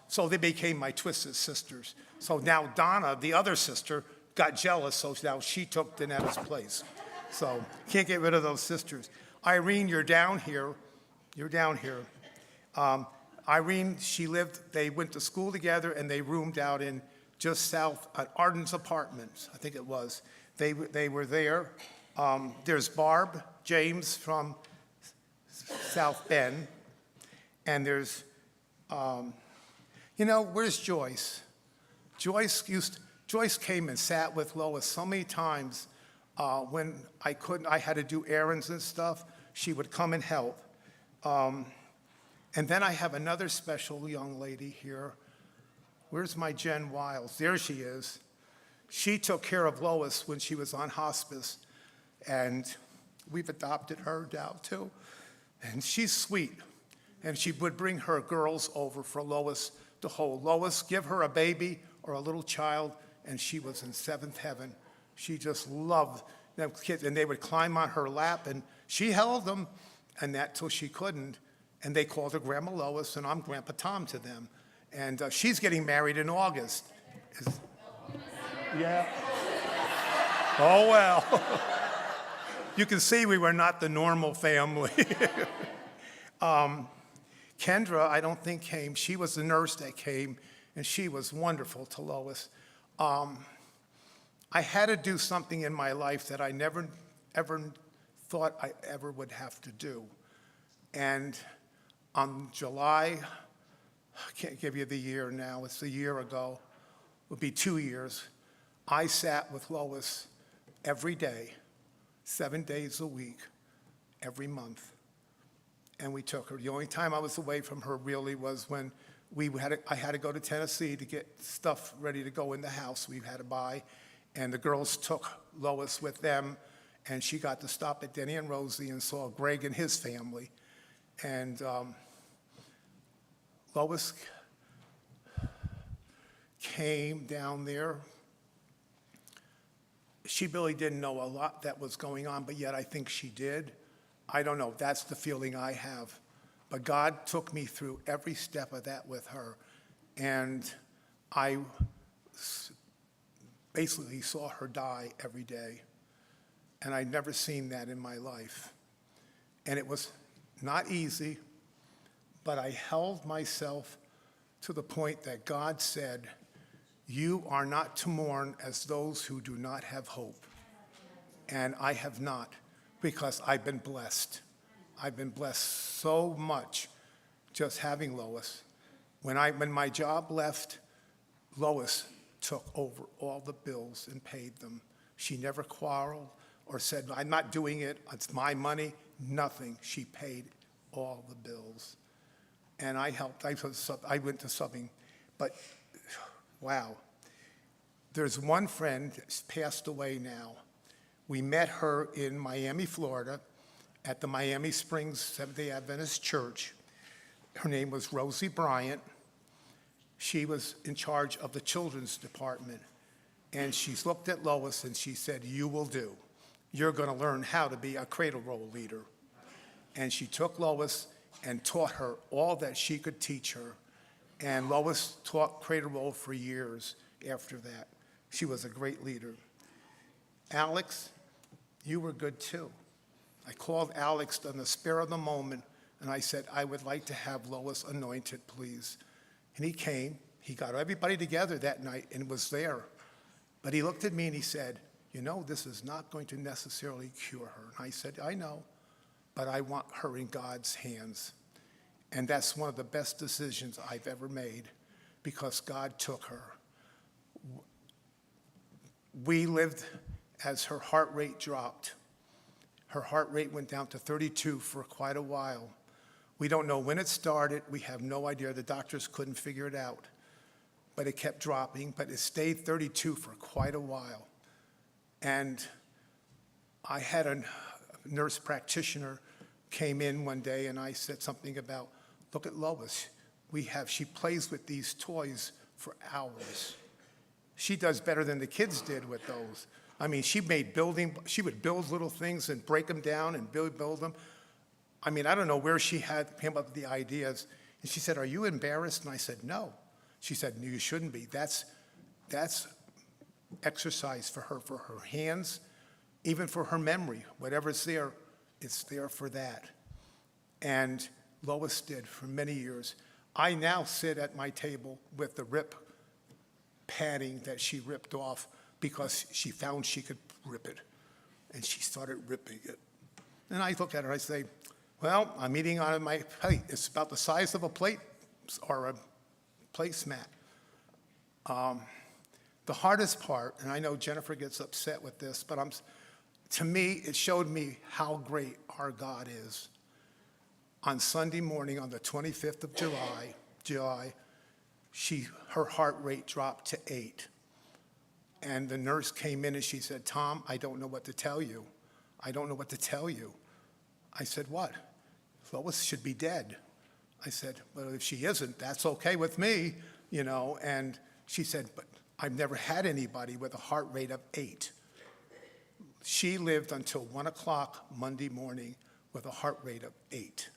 so they became my Twisted Sisters. So now Donna, the other sister, got jealous, so now she took Danetta's place. So can't get rid of those sisters. Irene, you're down here. You're down here. Irene, they went to school together and they roomed out in just south at Arden's apartments, I think it was. They were there. There's Barb James from South Bend. And there's, where's Joyce? Joyce came and sat with Lois so many times when I had to do errands and stuff. She would come and help. And then I have another special young lady here. Where's my Jen Wiles? There she is. She took care of Lois when she was on hospice, and we've adopted her now too. And she's sweet, and she would bring her girls over for Lois to hold. Lois, give her a baby or a little child, and she was in seventh heaven. She just loved them kids, and they would climb on her lap, and she held them, and that till she couldn't. And they called her Grandma Lois, and I'm Grandpa Tom to them. And she's getting married in August. Yeah. Oh, well. You can see we were not the normal family. Kendra, I don't think came. She was the nurse that came, and she was wonderful to Lois. I had to do something in my life that I never, ever thought I ever would have to do. And on July, I can't give you the year now, it's a year ago, it would be 2 years, I sat with Lois every day, 7 days a week, every month. And we took her. The only time I was away from her really was when I had to go to Tennessee to get stuff ready to go in the house we had to buy. And the girls took Lois with them, and she got to stop at Denny and Rosie and saw Greg and his family. And Lois came down there. She really didn't know a lot that was going on, but yet I think she did. I don't know. That's the feeling I have. But God took me through every step of that with her. And I basically saw her die every day. And I'd never seen that in my life. And it was not easy, but I held myself to the point that God said, "You are not to mourn as those who do not have hope." And I have not, because I've been blessed. I've been blessed so much just having Lois. When my job left, Lois took over all the bills and paid them. She never quarreled or said, "I'm not doing it, it's my money." Nothing. She paid all the bills. And I helped. I went to subbing. But, wow. There's one friend that's passed away now. We met her in Miami, Florida, at the Miami Springs Seventh-day Adventist Church. Her name was Rosie Bryant. She was in charge of the children's department. And she's looked at Lois and she said, "You will do. You're going to learn how to be a cradle roll leader." And she took Lois and taught her all that she could teach her. And Lois taught cradle roll for years after that. She was a great leader. Alex, you were good too. I called Alex on the spur of the moment, and I said, "I would like to have Lois anointed, please." And he came. He got everybody together that night and was there. But he looked at me and he said, "You know, this is not going to necessarily cure her." And I said, "I know, but I want her in God's hands." And that's one of the best decisions I've ever made, because God took her. We lived as her heart rate dropped. Her heart rate went down to 32 for quite a while. We don't know when it started. We have no idea. The doctors couldn't figure it out. But it kept dropping, but it stayed 32 for quite a while. And I had a nurse practitioner came in one day, and I said something about, "Look at Lois. She plays with these toys for hours. She does better than the kids did with those." I mean, she would build little things and break them down and build them. I mean, I don't know where she came up with the ideas. And she said, "Are you embarrassed?" And I said, "No." She said, "No, you shouldn't be. That's exercise for her hands, even for her memory. Whatever's there, it's there for that." And Lois did for many years. I now sit at my table with the rip padding that she ripped off because she found she could rip it. And she started ripping it. And I look at her, I say, "Well, I'm eating out of my plate. It's about the size of a plate or a placemat." The hardest part, and I know Jennifer gets upset with this, but to me, it showed me how great our God is. On Sunday morning, on the 25th of July, her heart rate dropped to 8. And the nurse came in and she said, "Tom, I don't know what to tell you. I don't know what to tell you." I said, "What?" "Lois should be dead." I said, "Well, if she isn't, that's okay with me, you know." And she said, "But I've never had anybody with a heart rate of 8. She lived until 1 o'clock Monday morning with a heart rate of 8.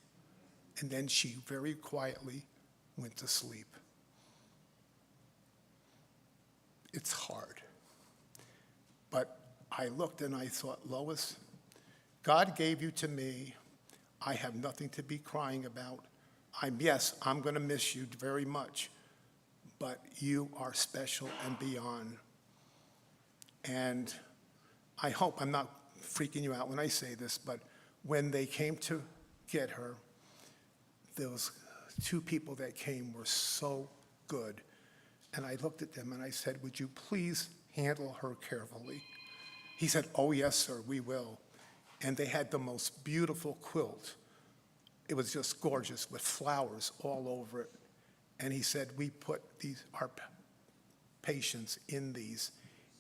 And then she very quietly went to sleep. It's hard. But I looked and I thought, "Lois, God gave you to me. I have nothing to be crying about. Yes, I'm going to miss you very much, but you are special and beyond." And I hope I'm not freaking you out when I say this, but when they came to get her, those 2 people that came were so good. And I looked at them and I said, "Would you please handle her carefully?" He said, "Oh, yes, sir, we will." And they had the most beautiful quilt. It was just gorgeous with flowers all over it. And he said, "We put our patients in these."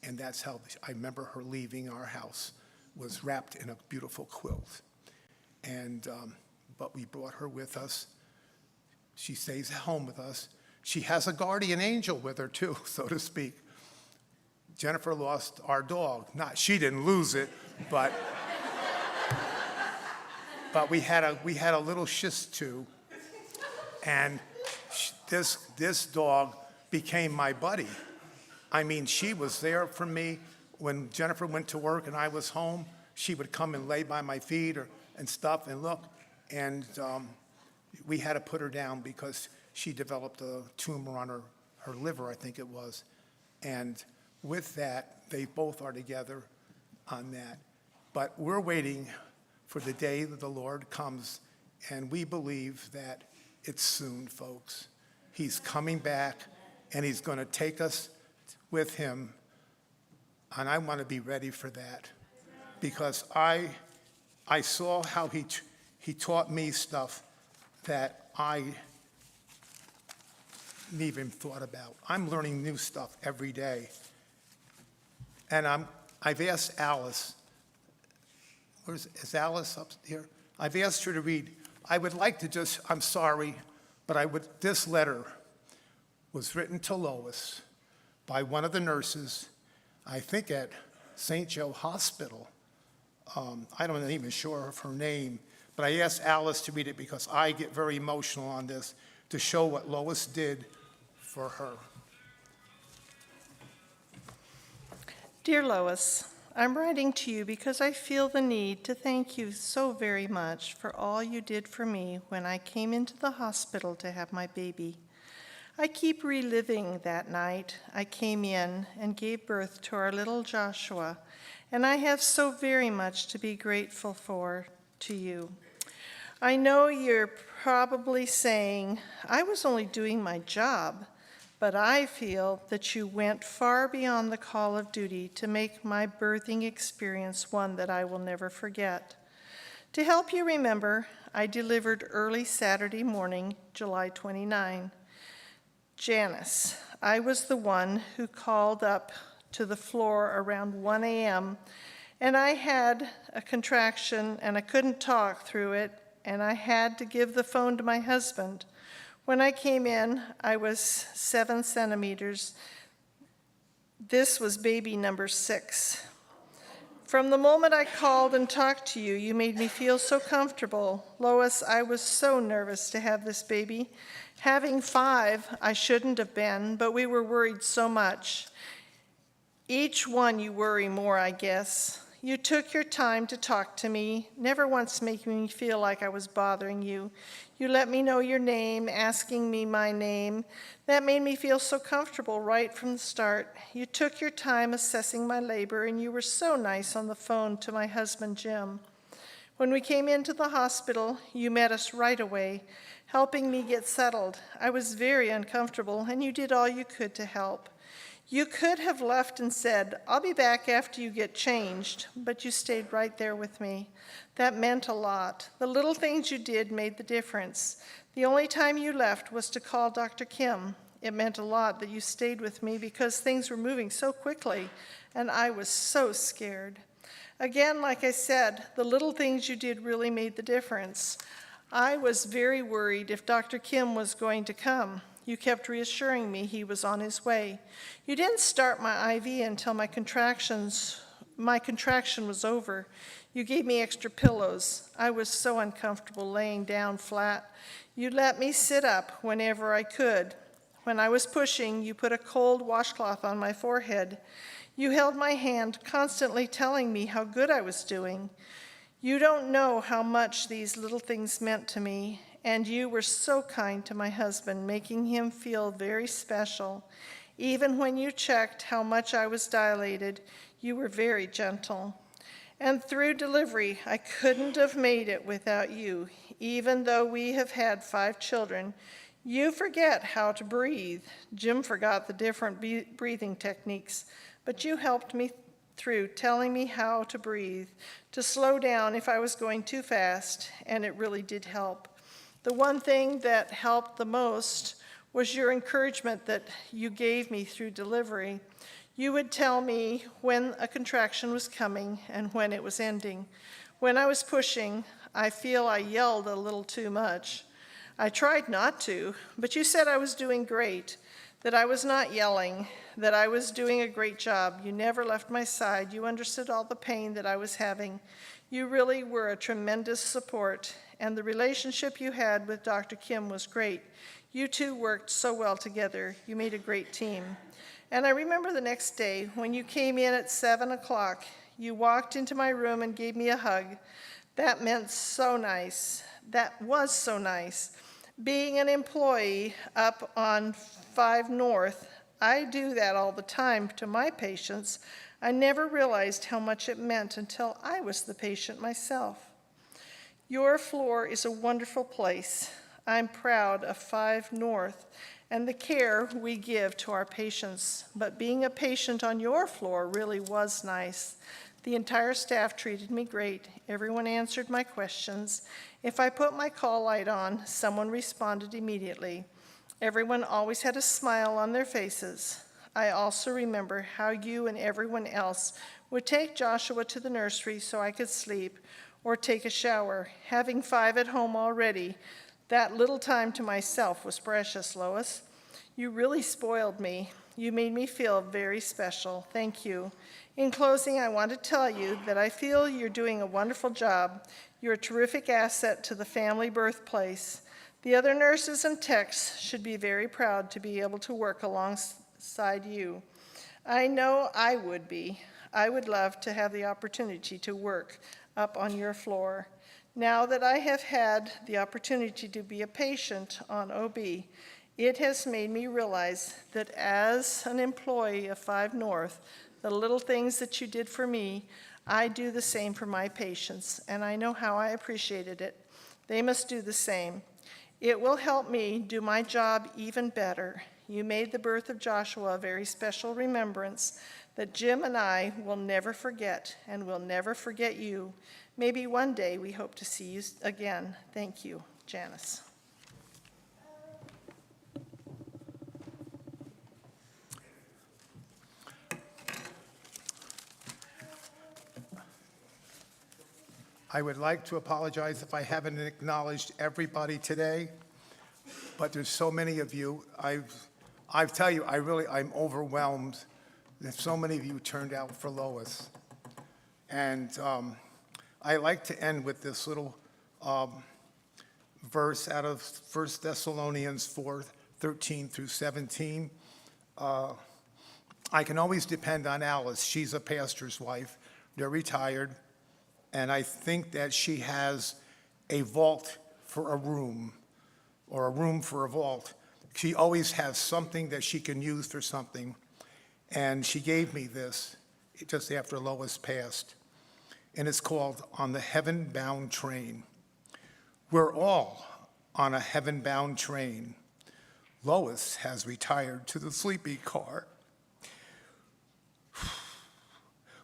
And that's how I remember her leaving our house, was wrapped in a beautiful quilt. And but we brought her with us. She stays at home with us. She has a guardian angel with her too, so to speak. Jennifer lost our dog. She didn't lose it, but we had a little Shih Tzu, and this dog became my buddy. I mean, she was there for me when Jennifer went to work and I was home. She would come and lay by my feet and stuff and look, and we had to put her down because she developed a tumor on her liver, I think it was. And with that, they both are together on that. But we're waiting for the day that the Lord comes, and we believe that it's soon, folks. He's coming back, and he's going to take us with him, and I want to be ready for that, because I saw how he taught me stuff that I never even thought about. I'm learning new stuff every day. And I've asked Alice, is Alice up here? I've asked her to read. I would like to I'm sorry, but this letter was written to Lois by one of the nurses, I think at St. Joe Hospital. I'm not even sure of her name, but I asked Alice to read it because I get very emotional on this, to show what Lois did for her. Dear Lois, I'm writing to you because I feel the need to thank you so very much for all you did for me when I came into the hospital to have my baby. I keep reliving that night I came in and gave birth to our little Joshua, and I have so very much to be grateful for to you. I know you're probably saying, I was only doing my job, but I feel that you went far beyond the call of duty to make my birthing experience one that I will never forget. To help you remember, I delivered early Saturday morning, July 29. Janice, I was the one who called up to the floor around 1 a.m., and I had a contraction and I couldn't talk through it, and I had to give the phone to my husband. When I came in, I was 7 centimeters. This was baby number 6. From the moment I called and talked to you, you made me feel so comfortable. Lois, I was so nervous to have this baby. Having 5, I shouldn't have been, but we were worried so much. Each one you worry more, I guess. You took your time to talk to me, never once making me feel like I was bothering you. You let me know your name, asking me my name. That made me feel so comfortable right from the start. You took your time assessing my labor, and you were so nice on the phone to my husband, Jim. When we came into the hospital, you met us right away, helping me get settled. I was very uncomfortable, and you did all you could to help. You could have left and said, "I'll be back after you get changed," but you stayed right there with me. That meant a lot. The little things you did made the difference. The only time you left was to call Dr. Kim. It meant a lot that you stayed with me because things were moving so quickly, and I was so scared. Again, like I said, the little things you did really made the difference. I was very worried if Dr. Kim was going to come. You kept reassuring me he was on his way. You didn't start my IV until my contraction was over. You gave me extra pillows. I was so uncomfortable laying down flat. You let me sit up whenever I could. When I was pushing, you put a cold washcloth on my forehead. You held my hand, constantly telling me how good I was doing. You don't know how much these little things meant to me, and you were so kind to my husband, making him feel very special. Even when you checked how much I was dilated, you were very gentle. And through delivery, I couldn't have made it without you. Even though we have had 5 children, you forget how to breathe. Jim forgot the different breathing techniques, but you helped me through, telling me how to breathe, to slow down if I was going too fast, and it really did help. The one thing that helped the most was your encouragement that you gave me through delivery. You would tell me when a contraction was coming and when it was ending. When I was pushing, I feel I yelled a little too much. I tried not to, but you said I was doing great, that I was not yelling, that I was doing a great job. You never left my side. You understood all the pain that I was having. You really were a tremendous support, and the relationship you had with Dr. Kim was great. You two worked so well together. You made a great team. And I remember the next day when you came in at 7 o'clock, you walked into my room and gave me a hug. That meant so nice. That was so nice. Being an employee up on 5 North, I do that all the time to my patients. I never realized how much it meant until I was the patient myself. Your floor is a wonderful place. I'm proud of 5 North and the care we give to our patients, but being a patient on your floor really was nice. The entire staff treated me great. Everyone answered my questions. If I put my call light on, someone responded immediately. Everyone always had a smile on their faces. I also remember how you and everyone else would take Joshua to the nursery so I could sleep or take a shower. Having 5 at home already, that little time to myself was precious, Lois. You really spoiled me. You made me feel very special. Thank you. In closing, I want to tell you that I feel you're doing a wonderful job. You're a terrific asset to the family birthplace. The other nurses and techs should be very proud to be able to work alongside you. I know I would be. I would love to have the opportunity to work up on your floor. Now that I have had the opportunity to be a patient on OB, it has made me realize that as an employee of 5 North, the little things that you did for me, I do the same for my patients, and I know how I appreciated it. They must do the same. It will help me do my job even better. You made the birth of Joshua a very special remembrance that Jim and I will never forget, and will never forget you. Maybe one day we hope to see you again. Thank you, Janice. I would like to apologize if I haven't acknowledged everybody today, but there's so many of you. I tell you, I'm overwhelmed that so many of you turned out for Lois. And I like to end with this little verse out of 1 Thessalonians 4:13 through 17. I can always depend on Alice. She's a pastor's wife. They're retired. And I think that she has a vault for a room, or a room for a vault. She always has something that she can use for something. And she gave me this just after Lois passed. And it's called On the Heaven-Bound Train. We're all on a heaven-bound train. Lois has retired to the sleepy car.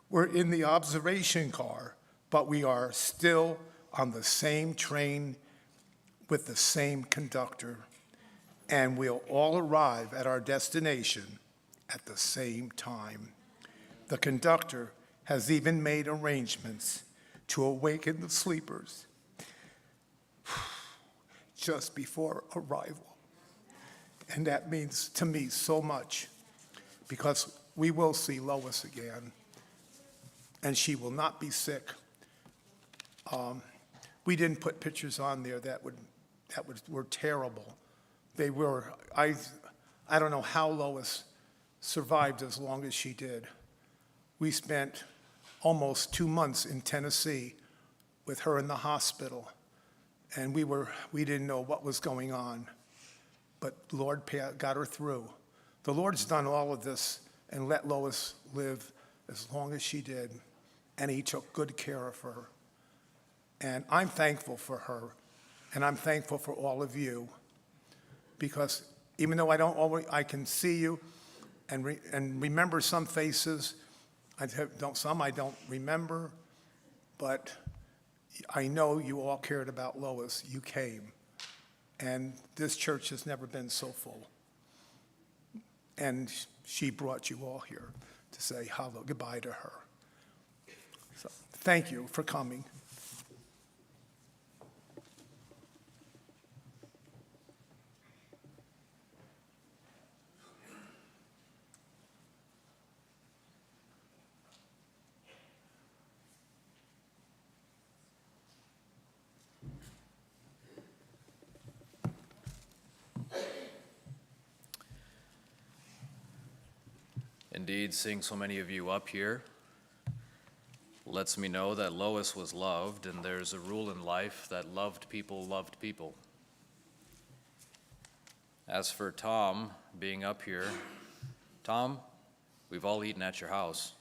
We're in the observation car, but we are still on the same train with the same conductor, and we'll all arrive at our destination at the same time. The conductor has even made arrangements to awaken the sleepers just before arrival. And that means to me so much, because we will see Lois again, and she will not be sick. We didn't put pictures on there that were terrible. They were, I don't know how Lois survived as long as she did. We spent almost 2 months in Tennessee with her in the hospital, and we didn't know what was going on, but the Lord got her through. The Lord's done all of this and let Lois live as long as she did, and he took good care of her. And I'm thankful for her, and I'm thankful for all of you, because even though I can see you and remember some faces, some I don't remember, but I know you all cared about Lois. You came, and this church has never been so full. And she brought you all here to say hello, goodbye to her. So thank you for coming. Indeed, seeing so many of you up here lets me know that Lois was loved, and there's a rule in life that loved people. As for Tom being up here, Tom, we've all eaten at your house.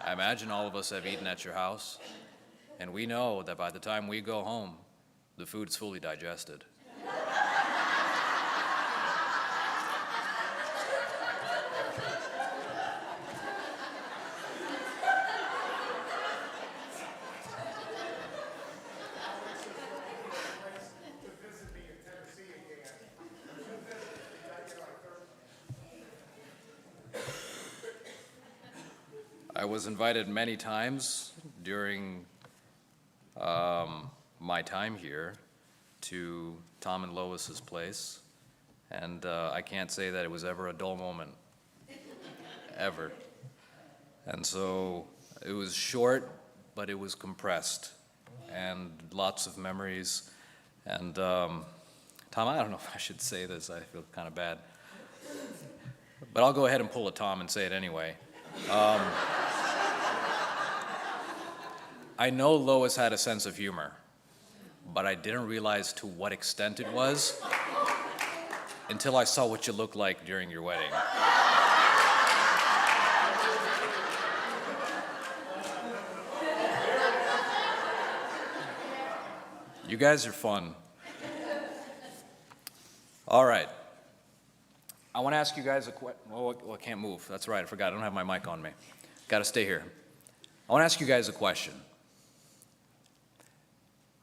I imagine all of us have eaten at your house, and we know that by the time we go home, the food's fully digested. I was invited many times during my time here to Tom and Lois's place, and I can't say that it was ever a dull moment, ever. And so it was short, but it was compressed, and lots of memories. And Tom, I don't know if I should say this, I feel kind of bad, but I'll go ahead and pull a Tom and say it anyway. I know Lois had a sense of humor, but I didn't realize to what extent it was until I saw what you looked like during your wedding. You guys are fun. All right. I want to ask you guys a question. Well, I can't move. That's right. I forgot. I don't have my mic on me. Got to stay here. I want to ask you guys a question.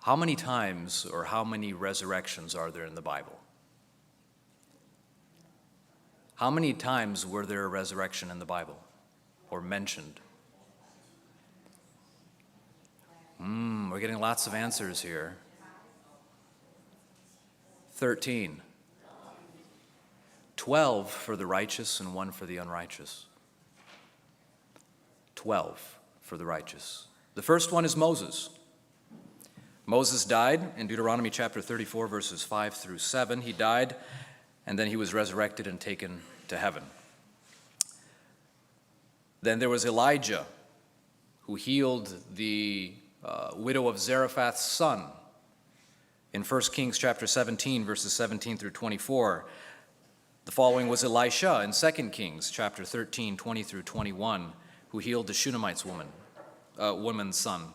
How many times or how many resurrections are there in the Bible? How many times were there a resurrection in the Bible or mentioned? We're getting lots of answers here. 13. 12 for the righteous and 1 for the unrighteous. 12 for the righteous. The first one is Moses. Moses died in Deuteronomy chapter 34, verses 5 through 7. He died, and then he was resurrected and taken to heaven. Then there was Elijah, who healed the widow of Zarephath's son in 1 Kings chapter 17, verses 17 through 24. The following was Elisha in 2 Kings chapter 13, 20 through 21, who healed the Shunammite's woman's son.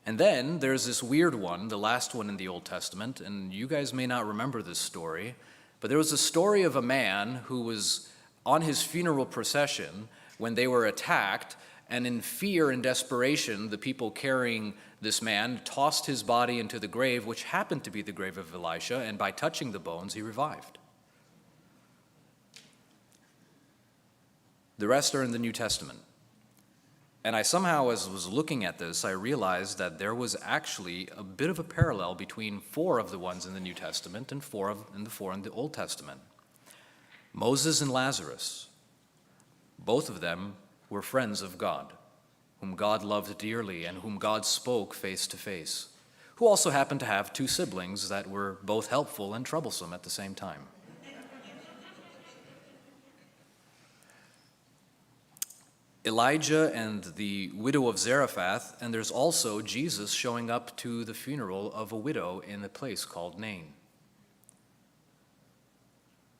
And then there's this weird one, the last one in the Old Testament, and you guys may not remember this story, but there was a story of a man who was on his funeral procession when they were attacked, and in fear and desperation, the people carrying this man tossed his body into the grave, which happened to be the grave of Elisha, and by touching the bones, he revived. The rest are in the New Testament. And I somehow, as I was looking at this, I realized that there was actually a bit of a parallel between 4 of the ones in the New Testament and 4 in the Old Testament. Moses and Lazarus, both of them were friends of God, whom God loved dearly and whom God spoke face to face, who also happened to have 2 siblings that were both helpful and troublesome at the same time. Elijah and the widow of Zarephath, and there's also Jesus showing up to the funeral of a widow in a place called Nain.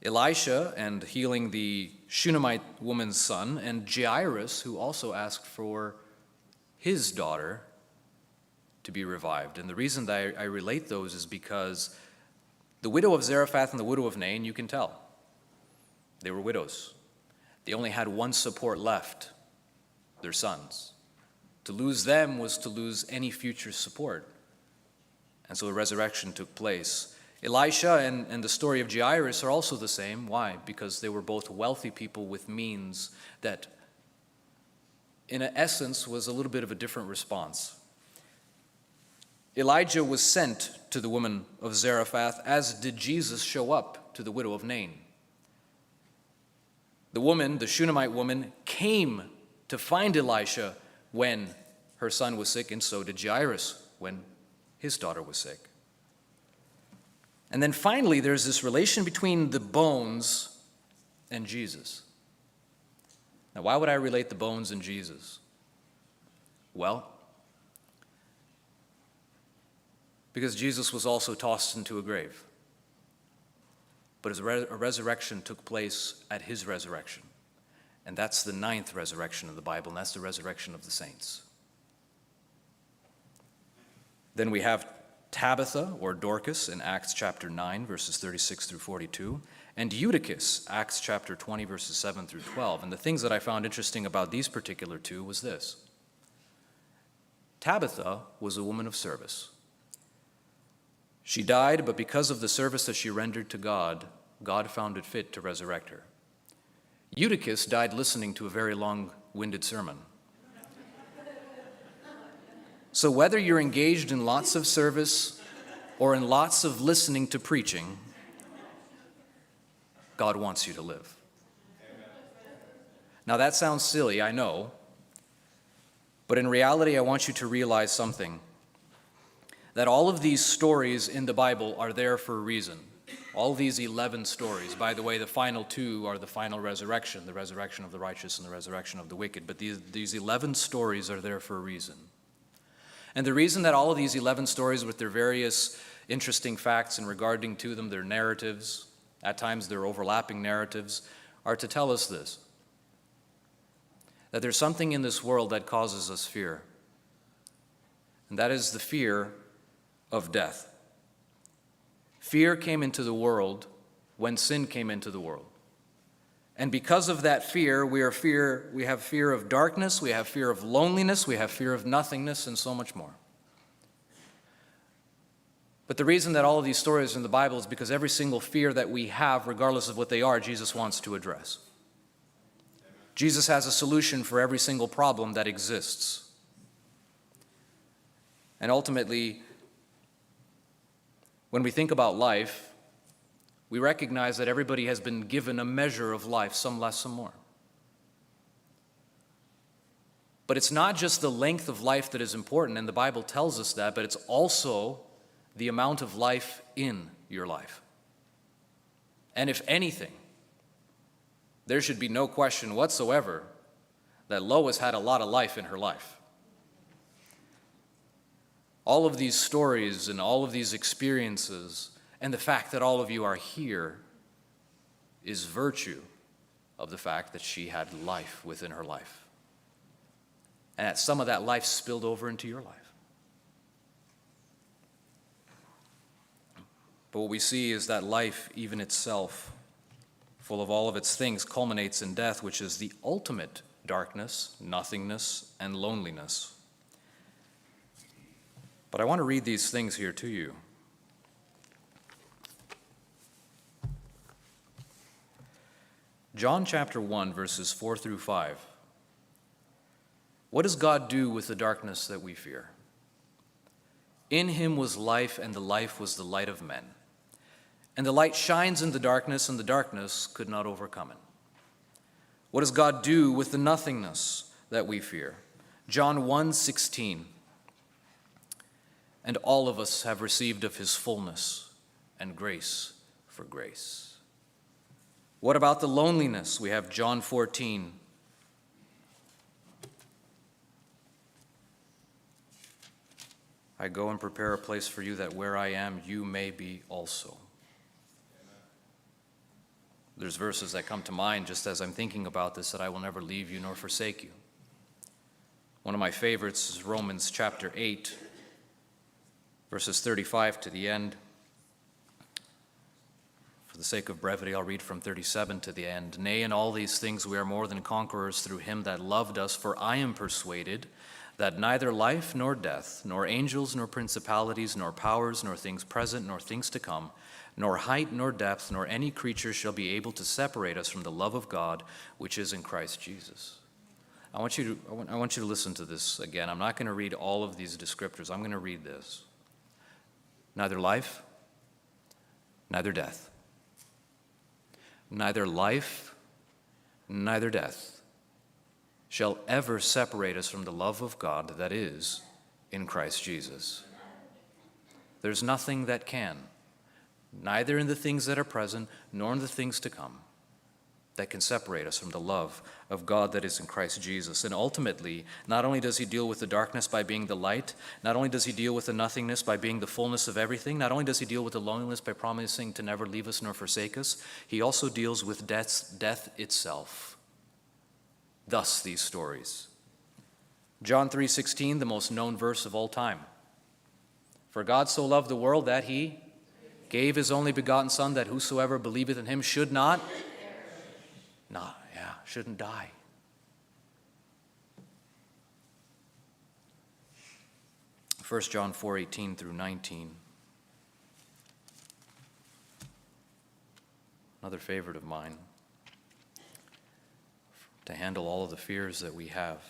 Elisha and healing the Shunammite woman's son, and Jairus, who also asked for his daughter to be revived. And the reason that I relate those is because the widow of Zarephath and the widow of Nain, you can tell, they were widows. They only had one support left, their sons. To lose them was to lose any future support. And so the resurrection took place. Elisha and the story of Jairus are also the same. Why? Because they were both wealthy people with means that, in essence, was a little bit of a different response. Elijah was sent to the woman of Zarephath, as did Jesus show up to the widow of Nain. The woman, the Shunammite woman, came to find Elisha when her son was sick, and so did Jairus when his daughter was sick. And then finally, there's this relation between the bones and Jesus. Now, why would I relate the bones and Jesus? Well, because Jesus was also tossed into a grave. But a resurrection took place at his resurrection. And that's the 9th resurrection of the Bible, and that's the resurrection of the saints. Then we have Tabitha, or Dorcas, in Acts chapter 9, verses 36 through 42, and Eutychus, Acts chapter 20, verses 7 through 12. And the things that I found interesting about these particular 2 was this. Tabitha was a woman of service. She died, but because of the service that she rendered to God, God found it fit to resurrect her. Eutychus died listening to a very long-winded sermon. So whether you're engaged in lots of service or in lots of listening to preaching, God wants you to live. Now that sounds silly, I know, but in reality I want you to realize something, that all of these stories in the Bible are there for a reason. All these 11 stories. By the way, the final 2 are the final resurrection, the resurrection of the righteous and the resurrection of the wicked. But these 11 stories are there for a reason. And the reason that all of these 11 stories, with their various interesting facts and regarding to them, their narratives, at times their overlapping narratives, are to tell us this, that there's something in this world that causes us fear. And that is the fear of death. Fear came into the world when sin came into the world. And because of that fear, we have fear of darkness, we have fear of loneliness, we have fear of nothingness, and so much more. But the reason that all of these stories are in the Bible is because every single fear that we have, regardless of what they are, Jesus wants to address. Jesus has a solution for every single problem that exists. And ultimately, when we think about life, we recognize that everybody has been given a measure of life, some less, some more. But it's not just the length of life that is important, and the Bible tells us that, but it's also the amount of life in your life. And if anything, there should be no question whatsoever that Lois had a lot of life in her life. All of these stories and all of these experiences and the fact that all of you are here is virtue of the fact that she had life within her life. And that some of that life spilled over into your life. But what we see is that life, even itself, full of all of its things, culminates in death, which is the ultimate darkness, nothingness, and loneliness. But I want to read these things here to you. John chapter 1, verses 4 through 5. What does God do with the darkness that we fear? In him was life, and the life was the light of men. And the light shines in the darkness, and the darkness could not overcome it. What does God do with the nothingness that we fear? John 1:16. And all of us have received of his fullness and grace for grace. What about the loneliness? We have John 14. I go and prepare a place for you, that where I am, you may be also. There's verses that come to mind just as I'm thinking about this, that I will never leave you nor forsake you. One of my favorites is Romans chapter 8, verses 35 to the end. For the sake of brevity, I'll read from 37 to the end. Nay, in all these things we are more than conquerors through him that loved us, for I am persuaded that neither life nor death, nor angels nor principalities, nor powers, nor things present, nor things to come, nor height nor depth, nor any creature shall be able to separate us from the love of God, which is in Christ Jesus. I want you to listen to this again. I'm not going to read all of these descriptors. I'm going to read this. Neither life, neither death. Neither life, neither death shall ever separate us from the love of God that is in Christ Jesus. There's nothing that can, neither in the things that are present nor in the things to come, that can separate us from the love of God that is in Christ Jesus. And ultimately, not only does he deal with the darkness by being the light, not only does he deal with the nothingness by being the fullness of everything, not only does he deal with the loneliness by promising to never leave us nor forsake us, he also deals with death itself. Thus these stories. John 3:16, the most known verse of all time. For God so loved the world that he gave his only begotten Son, that whosoever believeth in him shouldn't die. 1 John 4:18 through 19. Another favorite of mine. To handle all of the fears that we have,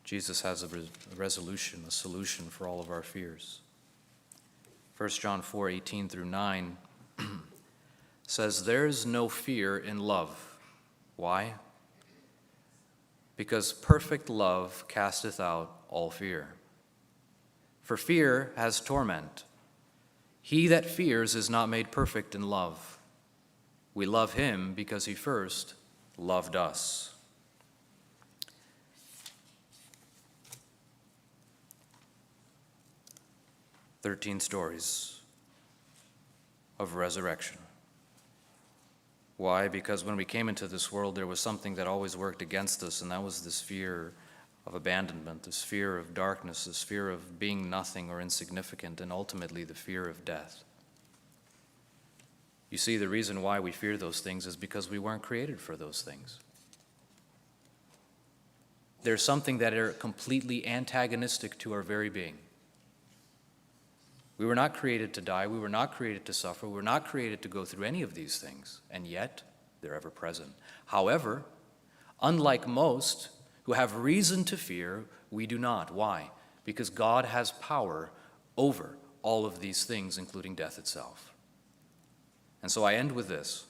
Jesus has a resolution, a solution for all of our fears. 1 John 4:18 through 9 says, "There's no fear in love." Why? Because perfect love casteth out all fear. For fear has torment. He that fears is not made perfect in love. We love him because he first loved us. "13 stories of resurrection." Why? Because when we came into this world, there was something that always worked against us, and that was this fear of abandonment, this fear of darkness, this fear of being nothing or insignificant, and ultimately the fear of death. You see, the reason why we fear those things is because we weren't created for those things. There's something that are completely antagonistic to our very being. We were not created to die. We were not created to suffer. We were not created to go through any of these things, and yet they're ever present. However, unlike most who have reason to fear, we do not. Why? Because God has power over all of these things, including death itself. And so I end with this,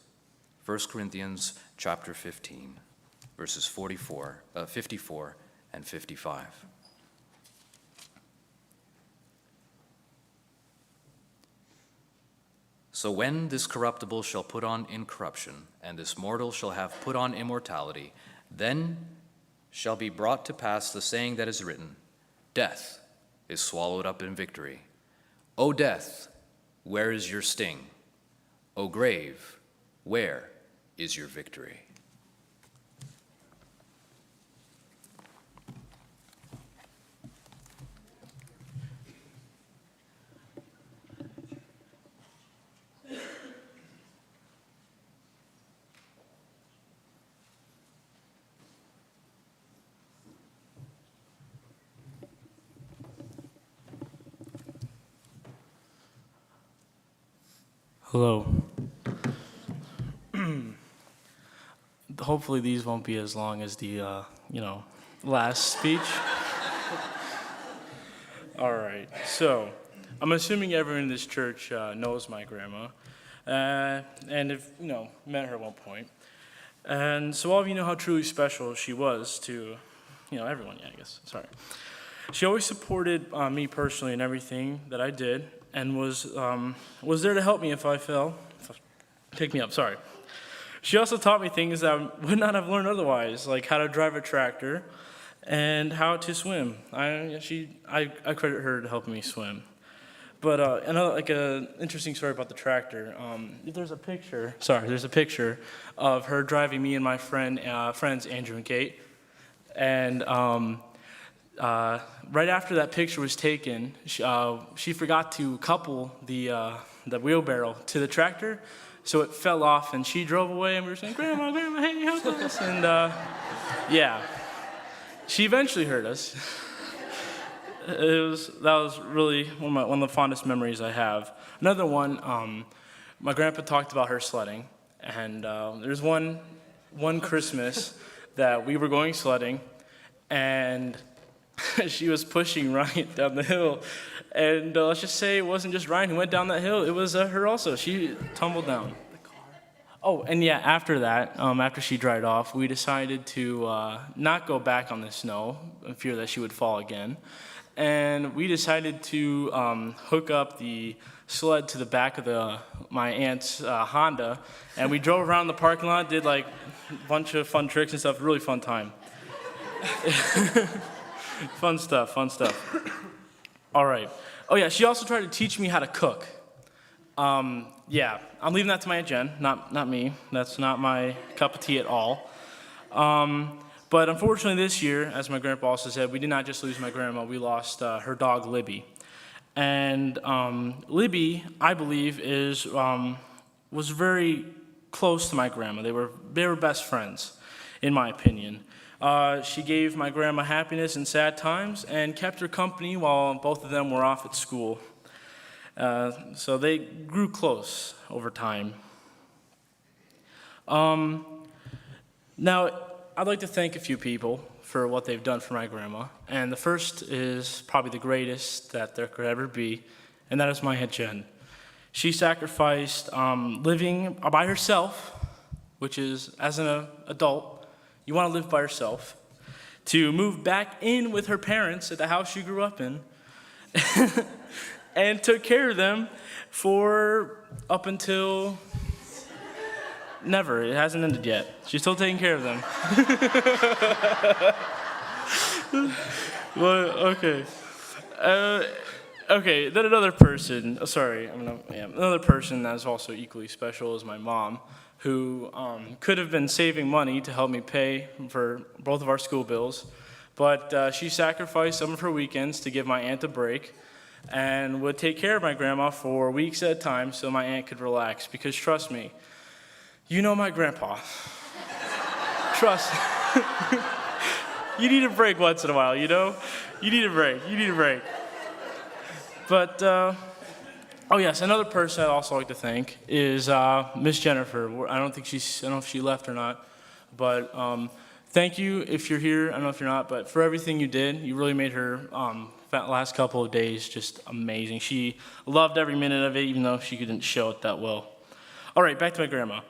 1 Corinthians chapter 15, verses 54 and 55. "So when this corruptible shall put on incorruption, and this mortal shall have put on immortality, then shall be brought to pass the saying that is written, Death is swallowed up in victory. O death, where is your sting? O grave, where is your victory?" Hello. Hopefully these won't be as long as the, last speech. All right, so I'm assuming everyone in this church knows my grandma, and have, met her at one point. And so all of you know how truly special she was to, everyone, I guess, sorry. She always supported me personally in everything that I did, and was there to help me if I fell. Pick me up, sorry. She also taught me things that I would not have learned otherwise, like how to drive a tractor and how to swim. I credit her to helping me swim. But another interesting story about the tractor. There's a picture of her driving me and my friends Andrew and Kate, and right after that picture was taken, she forgot to couple the wheelbarrow to the tractor, so it fell off, and she drove away, and we were saying, "Grandma, Grandma, hey, help us!" And yeah, she eventually heard us. That was really one of the fondest memories I have. Another one, my grandpa talked about her sledding, and there's one Christmas that we were going sledding, and she was pushing Ryan down the hill, and let's just say it wasn't just Ryan who went down that hill, it was her also. She tumbled down. Oh, and yeah, after that, after she dried off, we decided to not go back on the snow, in fear that she would fall again, and we decided to hook up the sled to the back of my aunt's Honda, and we drove around the parking lot, did like a bunch of fun tricks and stuff, really fun time. Fun stuff. All right. Oh yeah, she also tried to teach me how to cook. Yeah, I'm leaving that to my Aunt Jen, not me. That's not my cup of tea at all. But unfortunately this year, as my grandpa also said, we did not just lose my grandma, we lost her dog Libby. And Libby, I believe, was very close to my grandma. They were best friends, in my opinion. She gave my grandma happiness in sad times and kept her company while both of them were off at school. So they grew close over time. Now, I'd like to thank a few people for what they've done for my grandma. And the first is probably the greatest that there could ever be, and that is my Aunt Jen. She sacrificed living by herself, which is, as an adult, you want to live by yourself, to move back in with her parents at the house she grew up in, and took care of them for up until never. It hasn't ended yet. She's still taking care of them. Well, okay. Okay, then another person, another person that is also equally special is my mom, who could have been saving money to help me pay for both of our school bills, but she sacrificed some of her weekends to give my aunt a break and would take care of my grandma for weeks at a time so my aunt could relax, because trust me, you know my grandpa. Trust. You need a break once in a while, you know? You need a break. But, oh yes, another person I'd also like to thank is Miss Jennifer. I don't know if she left or not, but thank you if you're here. I don't know if you're not, but for everything you did. You really made her that last couple of days just amazing. She loved every minute of it, even though she couldn't show it that well. All right, back to my grandma.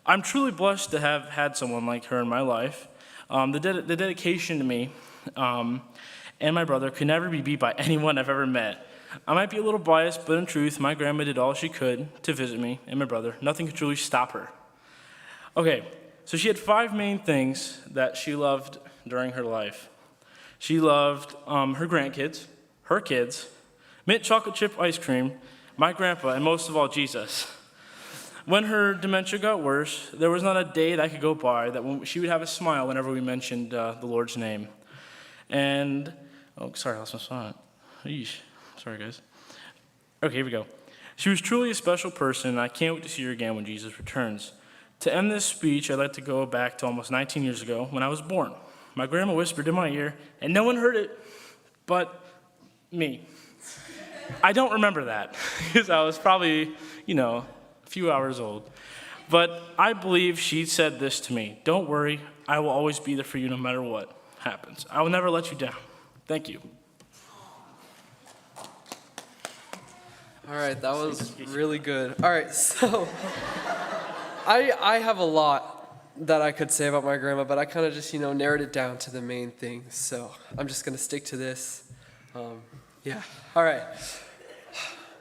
I'm truly blessed to have had someone like her in my life. The dedication to me and my brother could never be beat by anyone I've ever met. I might be a little biased, but in truth, my grandma did all she could to visit me and my brother. Nothing could truly stop her. Okay, so she had 5 main things that she loved during her life. She loved her grandkids, her kids, mint chocolate chip ice cream, my grandpa, and most of all, Jesus. When her dementia got worse, there was not a day that could go by that she would have a smile whenever we mentioned the Lord's name. And, oh, sorry, I lost my spot. Yeesh. Sorry, guys. Okay, here we go. She was truly a special person, and I can't wait to see her again when Jesus returns. To end this speech, I'd like to go back to almost 19 years ago when I was born. My grandma whispered in my ear, and no one heard it but me. I don't remember that, because I was probably, a few hours old. But I believe she said this to me: "Don't worry, I will always be there for you no matter what happens. I will never let you down." Thank you. All right, that was really good. All right, so I have a lot that I could say about my grandma, but I kind of just, narrowed it down to the main things. So I'm just going to stick to this. Yeah, all right.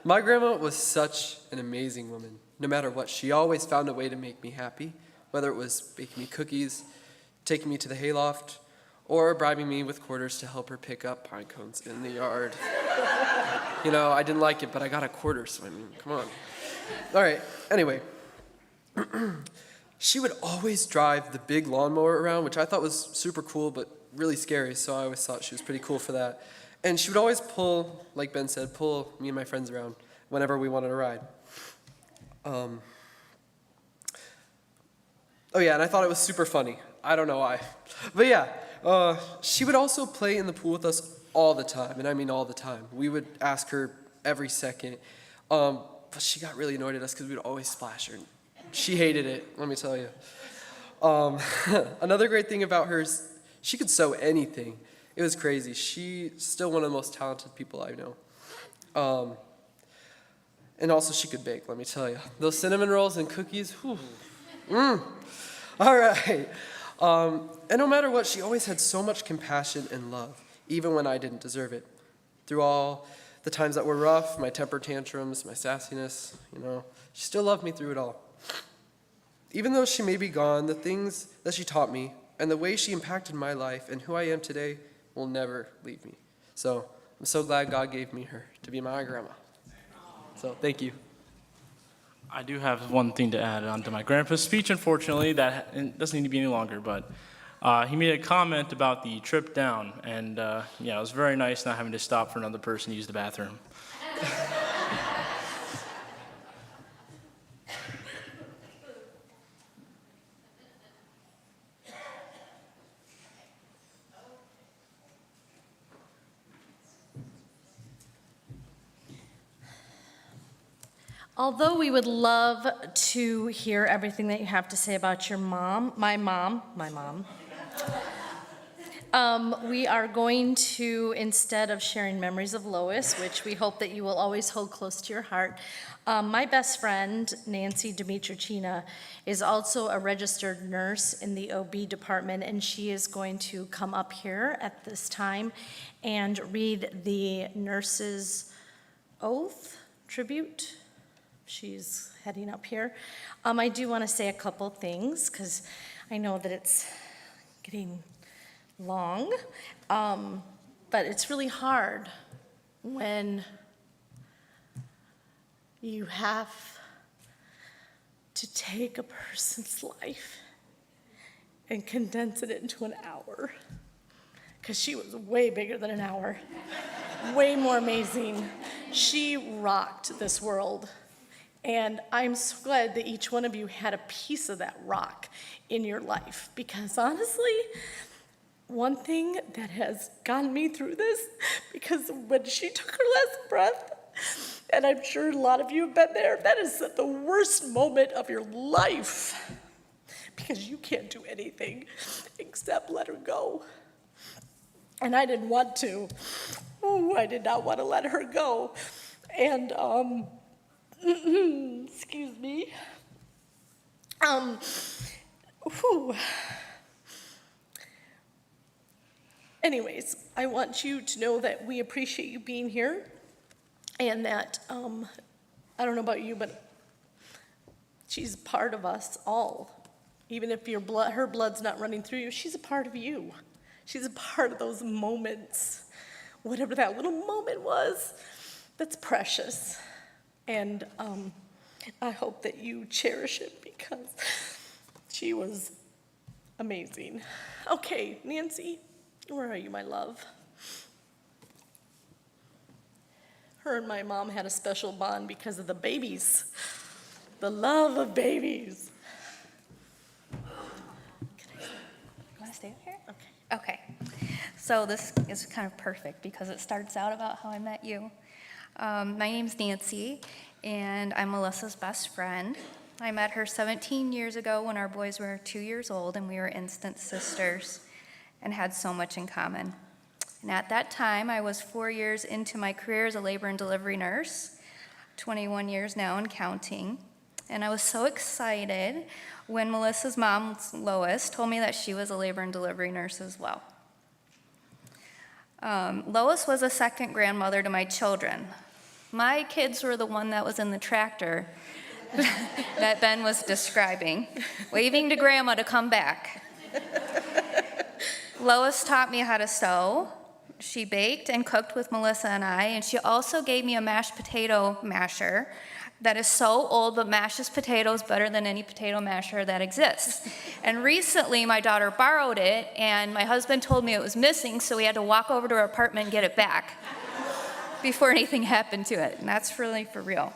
My grandma was such an amazing woman. No matter what, she always found a way to make me happy, whether it was baking me cookies, taking me to the hayloft, or bribing me with quarters to help her pick up pine cones in the yard. I didn't like it, but I got a quarter, so come on. All right, anyway. She would always drive the big lawnmower around, which I thought was super cool, but really scary, so I always thought she was pretty cool for that. And she would always pull, like Ben said, pull me and my friends around whenever we wanted to ride. Oh yeah, and I thought it was super funny. I don't know why. But yeah, she would also play in the pool with us all the time, and I mean all the time. We would ask her every second, but she got really annoyed at us because we would always splash her. She hated it, let me tell you. Another great thing about her is she could sew anything. It was crazy. She's still one of the most talented people I know. And also she could bake, let me tell you. Those cinnamon rolls and cookies, whew. All right. And no matter what, she always had so much compassion and love, even when I didn't deserve it. Through all the times that were rough, my temper tantrums, my sassiness, she still loved me through it all. Even though she may be gone, the things that she taught me and the way she impacted my life and who I am today will never leave me. So I'm so glad God gave me her to be my grandma. So thank you. I do have one thing to add on to my grandpa's speech, unfortunately, that it doesn't need to be any longer, but he made a comment about the trip down, and yeah, it was very nice not having to stop for another person to use the bathroom. Although we would love to hear everything that you have to say about your mom, my mom, we are going to, instead of sharing memories of Lois, which we hope that you will always hold close to your heart, my best friend, Nancy Dimitricina, is also a registered nurse in the OB department, and she is going to come up here at this time and read the nurse's oath tribute. She's heading up here. I do want to say a couple things because I know that it's getting long, but it's really hard when you have to take a person's life and condense it into an hour, because she was way bigger than an hour, way more amazing. She rocked this world. And I'm so glad that each one of you had a piece of that rock in your life, because honestly, one thing that has gotten me through this, because when she took her last breath, and I'm sure a lot of you have been there, that is the worst moment of your life, because you can't do anything except let her go. And I didn't want to. Ooh, I did not want to let her go. And, excuse me. Whew. Anyways, I want you to know that we appreciate you being here, and that, I don't know about you, but she's a part of us all. Even if her blood's not running through you, she's a part of you. She's a part of those moments, whatever that little moment was, that's precious. And I hope that you cherish it, because she was amazing. Okay, Nancy, where are you, my love? Her and my mom had a special bond because of the babies, the love of babies. You want to stay up here? Okay. So this is kind of perfect because it starts out about how I met you. My name's Nancy, and I'm Melissa's best friend. I met her 17 years ago when our boys were 2 years old, and we were instant sisters and had so much in common. And at that time, I was 4 years into my career as a labor and delivery nurse, 21 years now and counting. And I was so excited when Melissa's mom, Lois, told me that she was a labor and delivery nurse as well. Lois was a second grandmother to my children. My kids were the one that was in the tractor that Ben was describing, waving to Grandma to come back. Lois taught me how to sew. She baked and cooked with Melissa and I, and she also gave me a mashed potato masher that is so old but mashes potatoes better than any potato masher that exists. And recently my daughter borrowed it, and my husband told me it was missing, so we had to walk over to her apartment and get it back before anything happened to it, and that's really for real.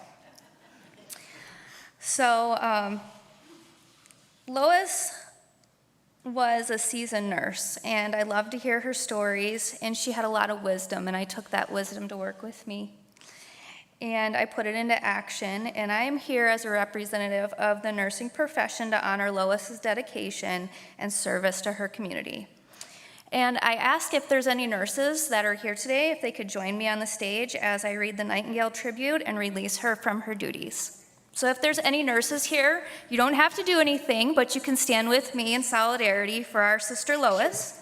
So Lois was a seasoned nurse, and I loved to hear her stories, and she had a lot of wisdom, and I took that wisdom to work with me. And I put it into action, and I am here as a representative of the nursing profession to honor Lois's dedication and service to her community. And I asked if there's any nurses that are here today, if they could join me on the stage as I read the Nightingale tribute and release her from her duties. So if there's any nurses here, you don't have to do anything, but you can stand with me in solidarity for our sister Lois.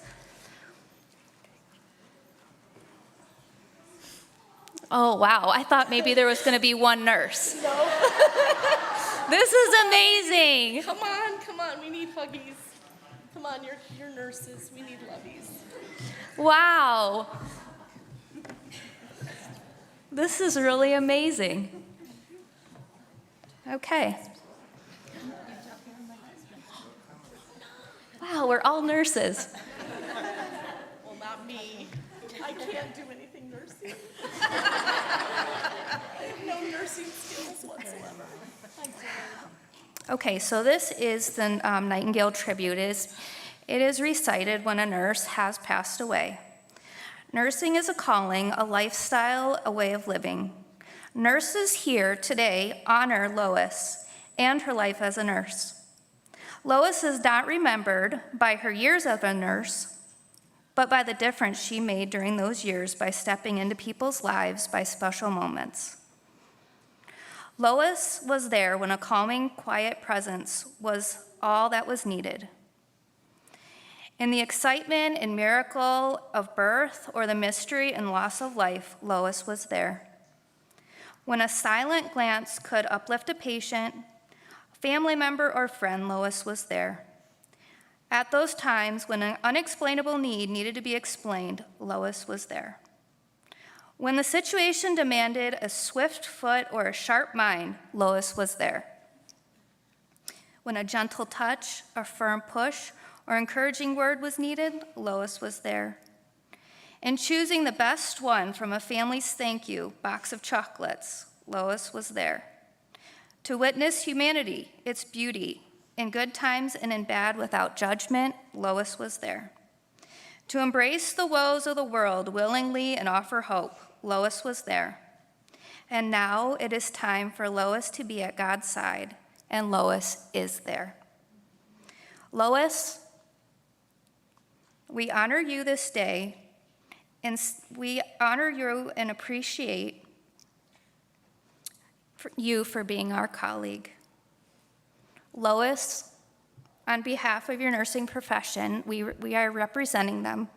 Oh, wow, I thought maybe there was gonna be one nurse. No. This is amazing. Come on, we need huggies. Come on, you're nurses, we need lovies. Wow. This is really amazing. Okay. Wow, we're all nurses. Well, not me. I can't do anything nursing. I have no nursing skills whatsoever. Okay, so this is the Nightingale tribute. It is recited when a nurse has passed away. Nursing is a calling, a lifestyle, a way of living. Nurses here today honor Lois and her life as a nurse. Lois is not remembered by her years as a nurse, but by the difference she made during those years by stepping into people's lives by special moments. Lois was there when a calming, quiet presence was all that was needed. In the excitement and miracle of birth or the mystery and loss of life, Lois was there. When a silent glance could uplift a patient, family member, or friend, Lois was there. At those times when an unexplainable need needed to be explained, Lois was there. When the situation demanded a swift foot or a sharp mind, Lois was there. When a gentle touch, a firm push, or encouraging word was needed, Lois was there. In choosing the best one from a family's thank you box of chocolates, Lois was there. To witness humanity, its beauty, in good times and in bad without judgment, Lois was there. To embrace the woes of the world willingly and offer hope, Lois was there. And now it is time for Lois to be at God's side, and Lois is there. Lois, we honor you this day, and we honor you and appreciate you for being our colleague. Lois, on behalf of your nursing profession, we are representing them.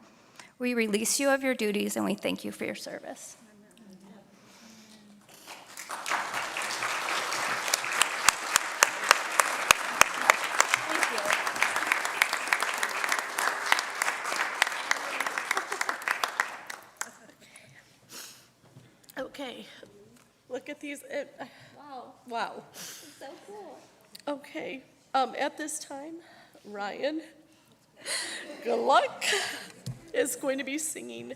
We release you of your duties, and we thank you for your service. Okay, look at these. Wow. So cool. Okay, at this time, Ryan, good luck, is going to be singing.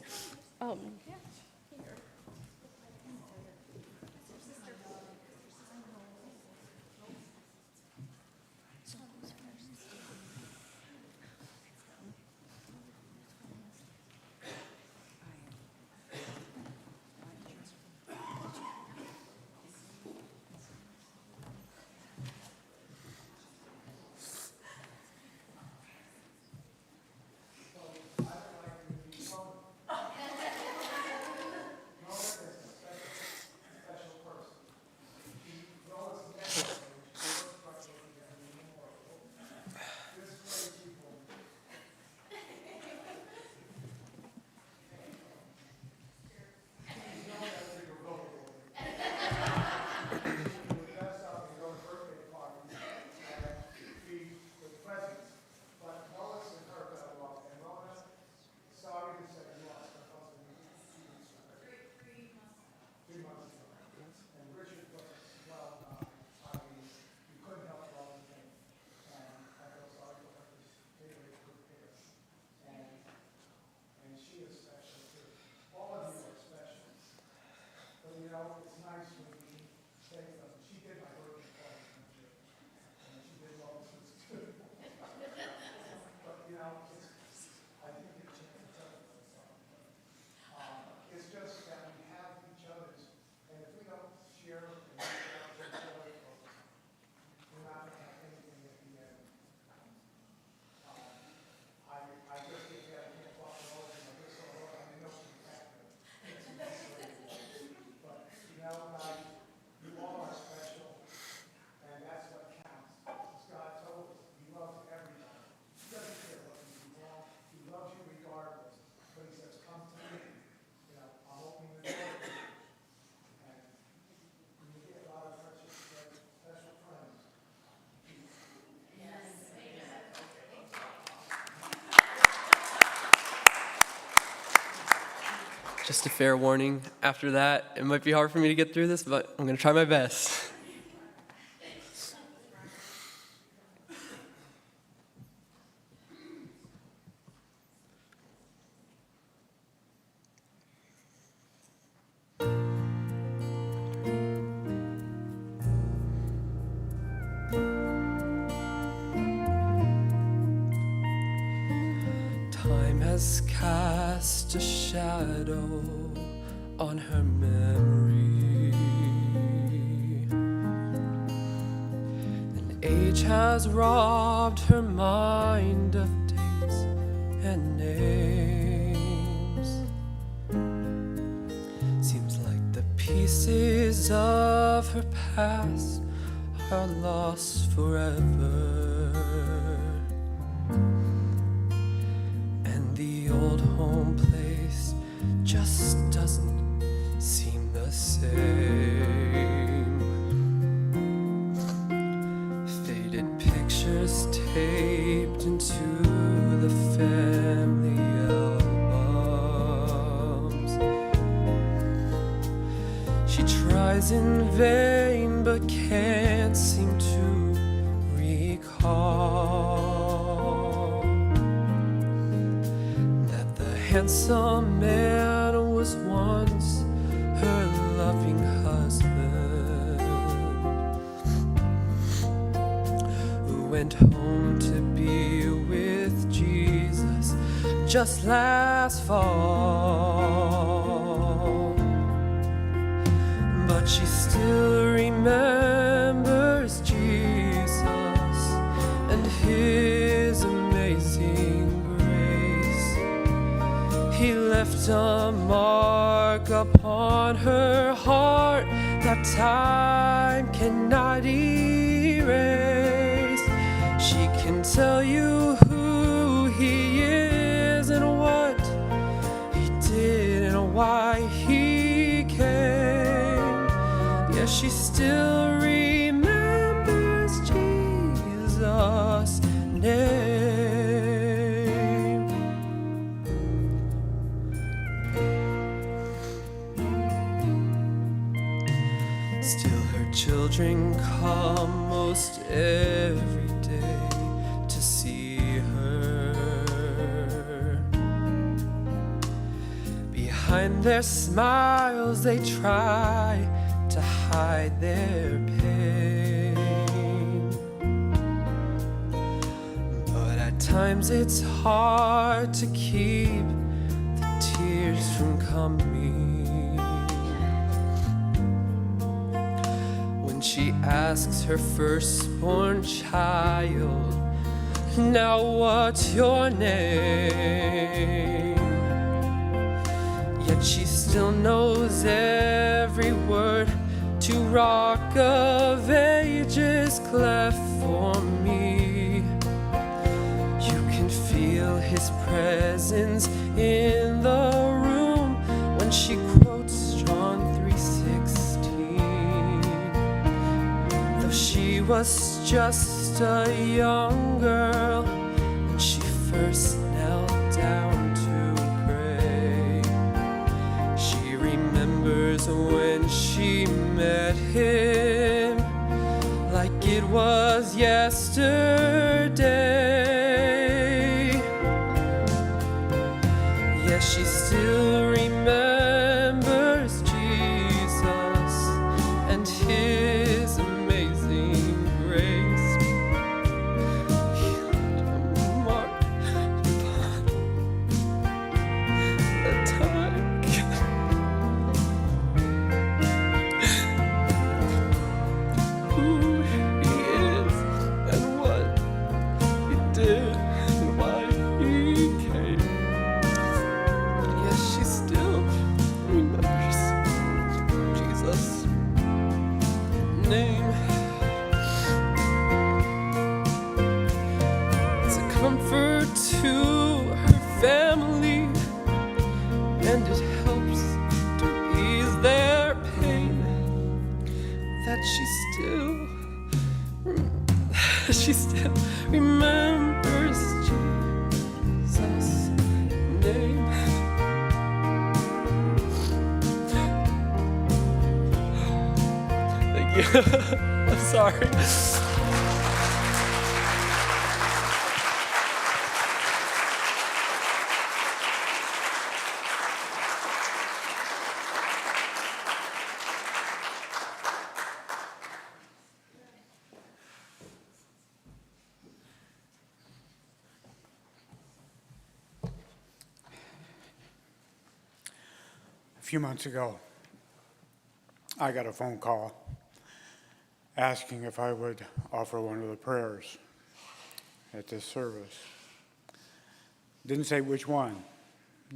Just a fair warning. After that, it might be hard for me to get through this, but I'm going to try my best. Time has cast a shadow on her memory, and age has robbed her mind of dates and names. Seems like the pieces of her past are lost forever. The old home place just doesn't seem the same. Faded pictures taped into the family albums. She tries in vain but can't seem to recall handsome man was once her loving husband, who went home to be with Jesus just last fall. But she still remembers Jesus and his amazing grace. He left a mark upon her heart that time cannot erase. She can tell you who he is and what he did and why he came. Yeah, she still remembers Jesus' name. Still her children come most every day to see her. Behind their smiles they try to hide their pain, but at times it's hard to keep the tears from coming. She asks her firstborn child, "Now what's your name?" Yet she still knows every word to Rock of Ages cleft for me. You can feel his presence in the room when she quotes John 3:16. She was just a young girl when she first knelt down to pray. She remembers when she met him like it was yesterday. Yes, she still remembers Jesus and his amazing grace. He left a mark upon the time. Who he is and what he did and why he came. Yes, she still remembers Jesus' name. It's a comfort to her family, and it helps to ease their pain that she still remembers Jesus' name. I'm sorry. A few months ago, I got a phone call asking if I would offer one of the prayers at this service. Didn't say which one,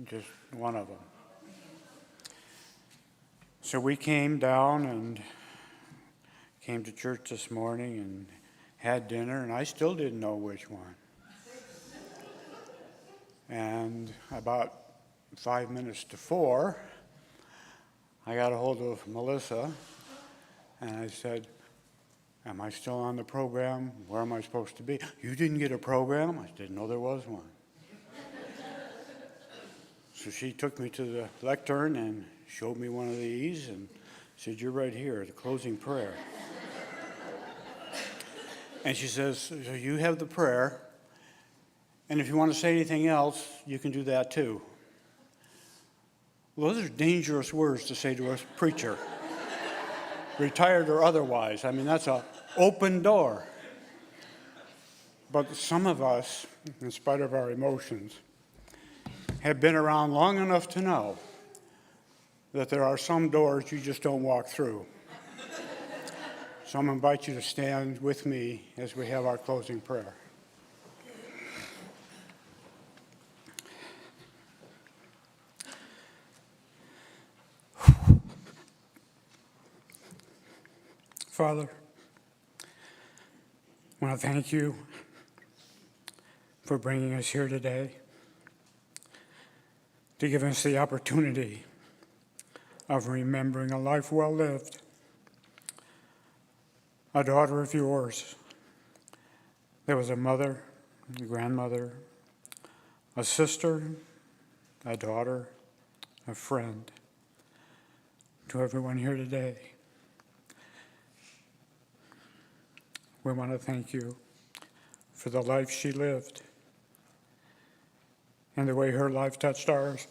just one of them. So we came down and came to church this morning and had dinner, and I still didn't know which one. And about 5 minutes to 4, I got a hold of Melissa, and I said, am I still on the program? Where am I supposed to be? You didn't get a program? I didn't know there was one. So she took me to the lectern and showed me one of these and said, you're right here, the closing prayer. And she says, so you have the prayer, and if you want to say anything else, you can do that too. Well, those are dangerous words to say to a preacher, retired or otherwise. I mean, that's an open door. But some of us, in spite of our emotions, have been around long enough to know that there are some doors you just don't walk through. So I'm going to invite you to stand with me as we have our closing prayer. Father, I want to thank you for bringing us here today to give us the opportunity of remembering a life well lived. A daughter of yours. There was a mother, a grandmother, a sister, a daughter, a friend. To everyone here today, we want to thank you for the life she lived and the way her life touched ours.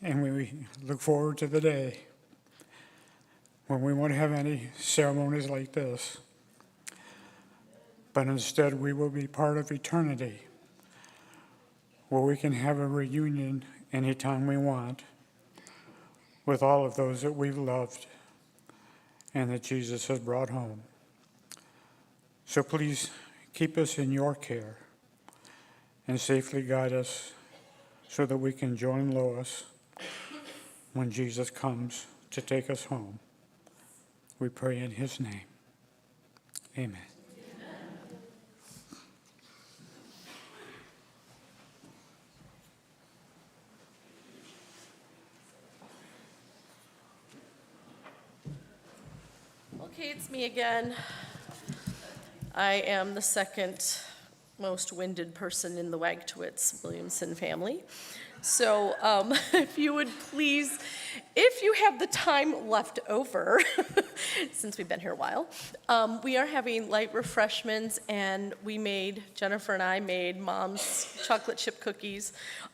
And we look forward to the day when we won't have any ceremonies like this, but instead we will be part of eternity, where we can have a reunion anytime we want with all of those that we've loved and that Jesus has brought home. So please keep us in your care and safely guide us so that we can join Lois when Jesus comes to take us home. We pray in his name. Amen. Okay, it's me again. I am the second most winded person in the Wagtowitz Williamson family. So if you would please, if you have the time left over, since we've been here a while, we are having light refreshments, and Jennifer and I made Mom's chocolate chip cookies.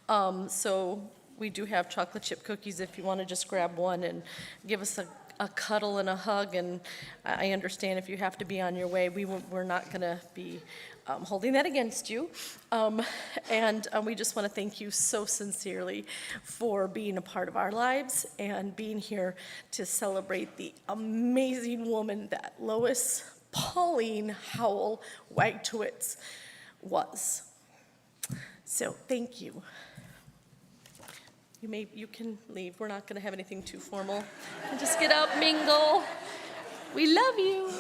So we do have chocolate chip cookies if you want to just grab one and give us a cuddle and a hug. And I understand if you have to be on your way, we're not going to be holding that against you. And we just want to thank you so sincerely for being a part of our lives and being here to celebrate the amazing woman that Lois Pauline Howell Wagtowitz was. So thank you. You can leave. We're not going to have anything too formal. Just get up, mingle. We love you.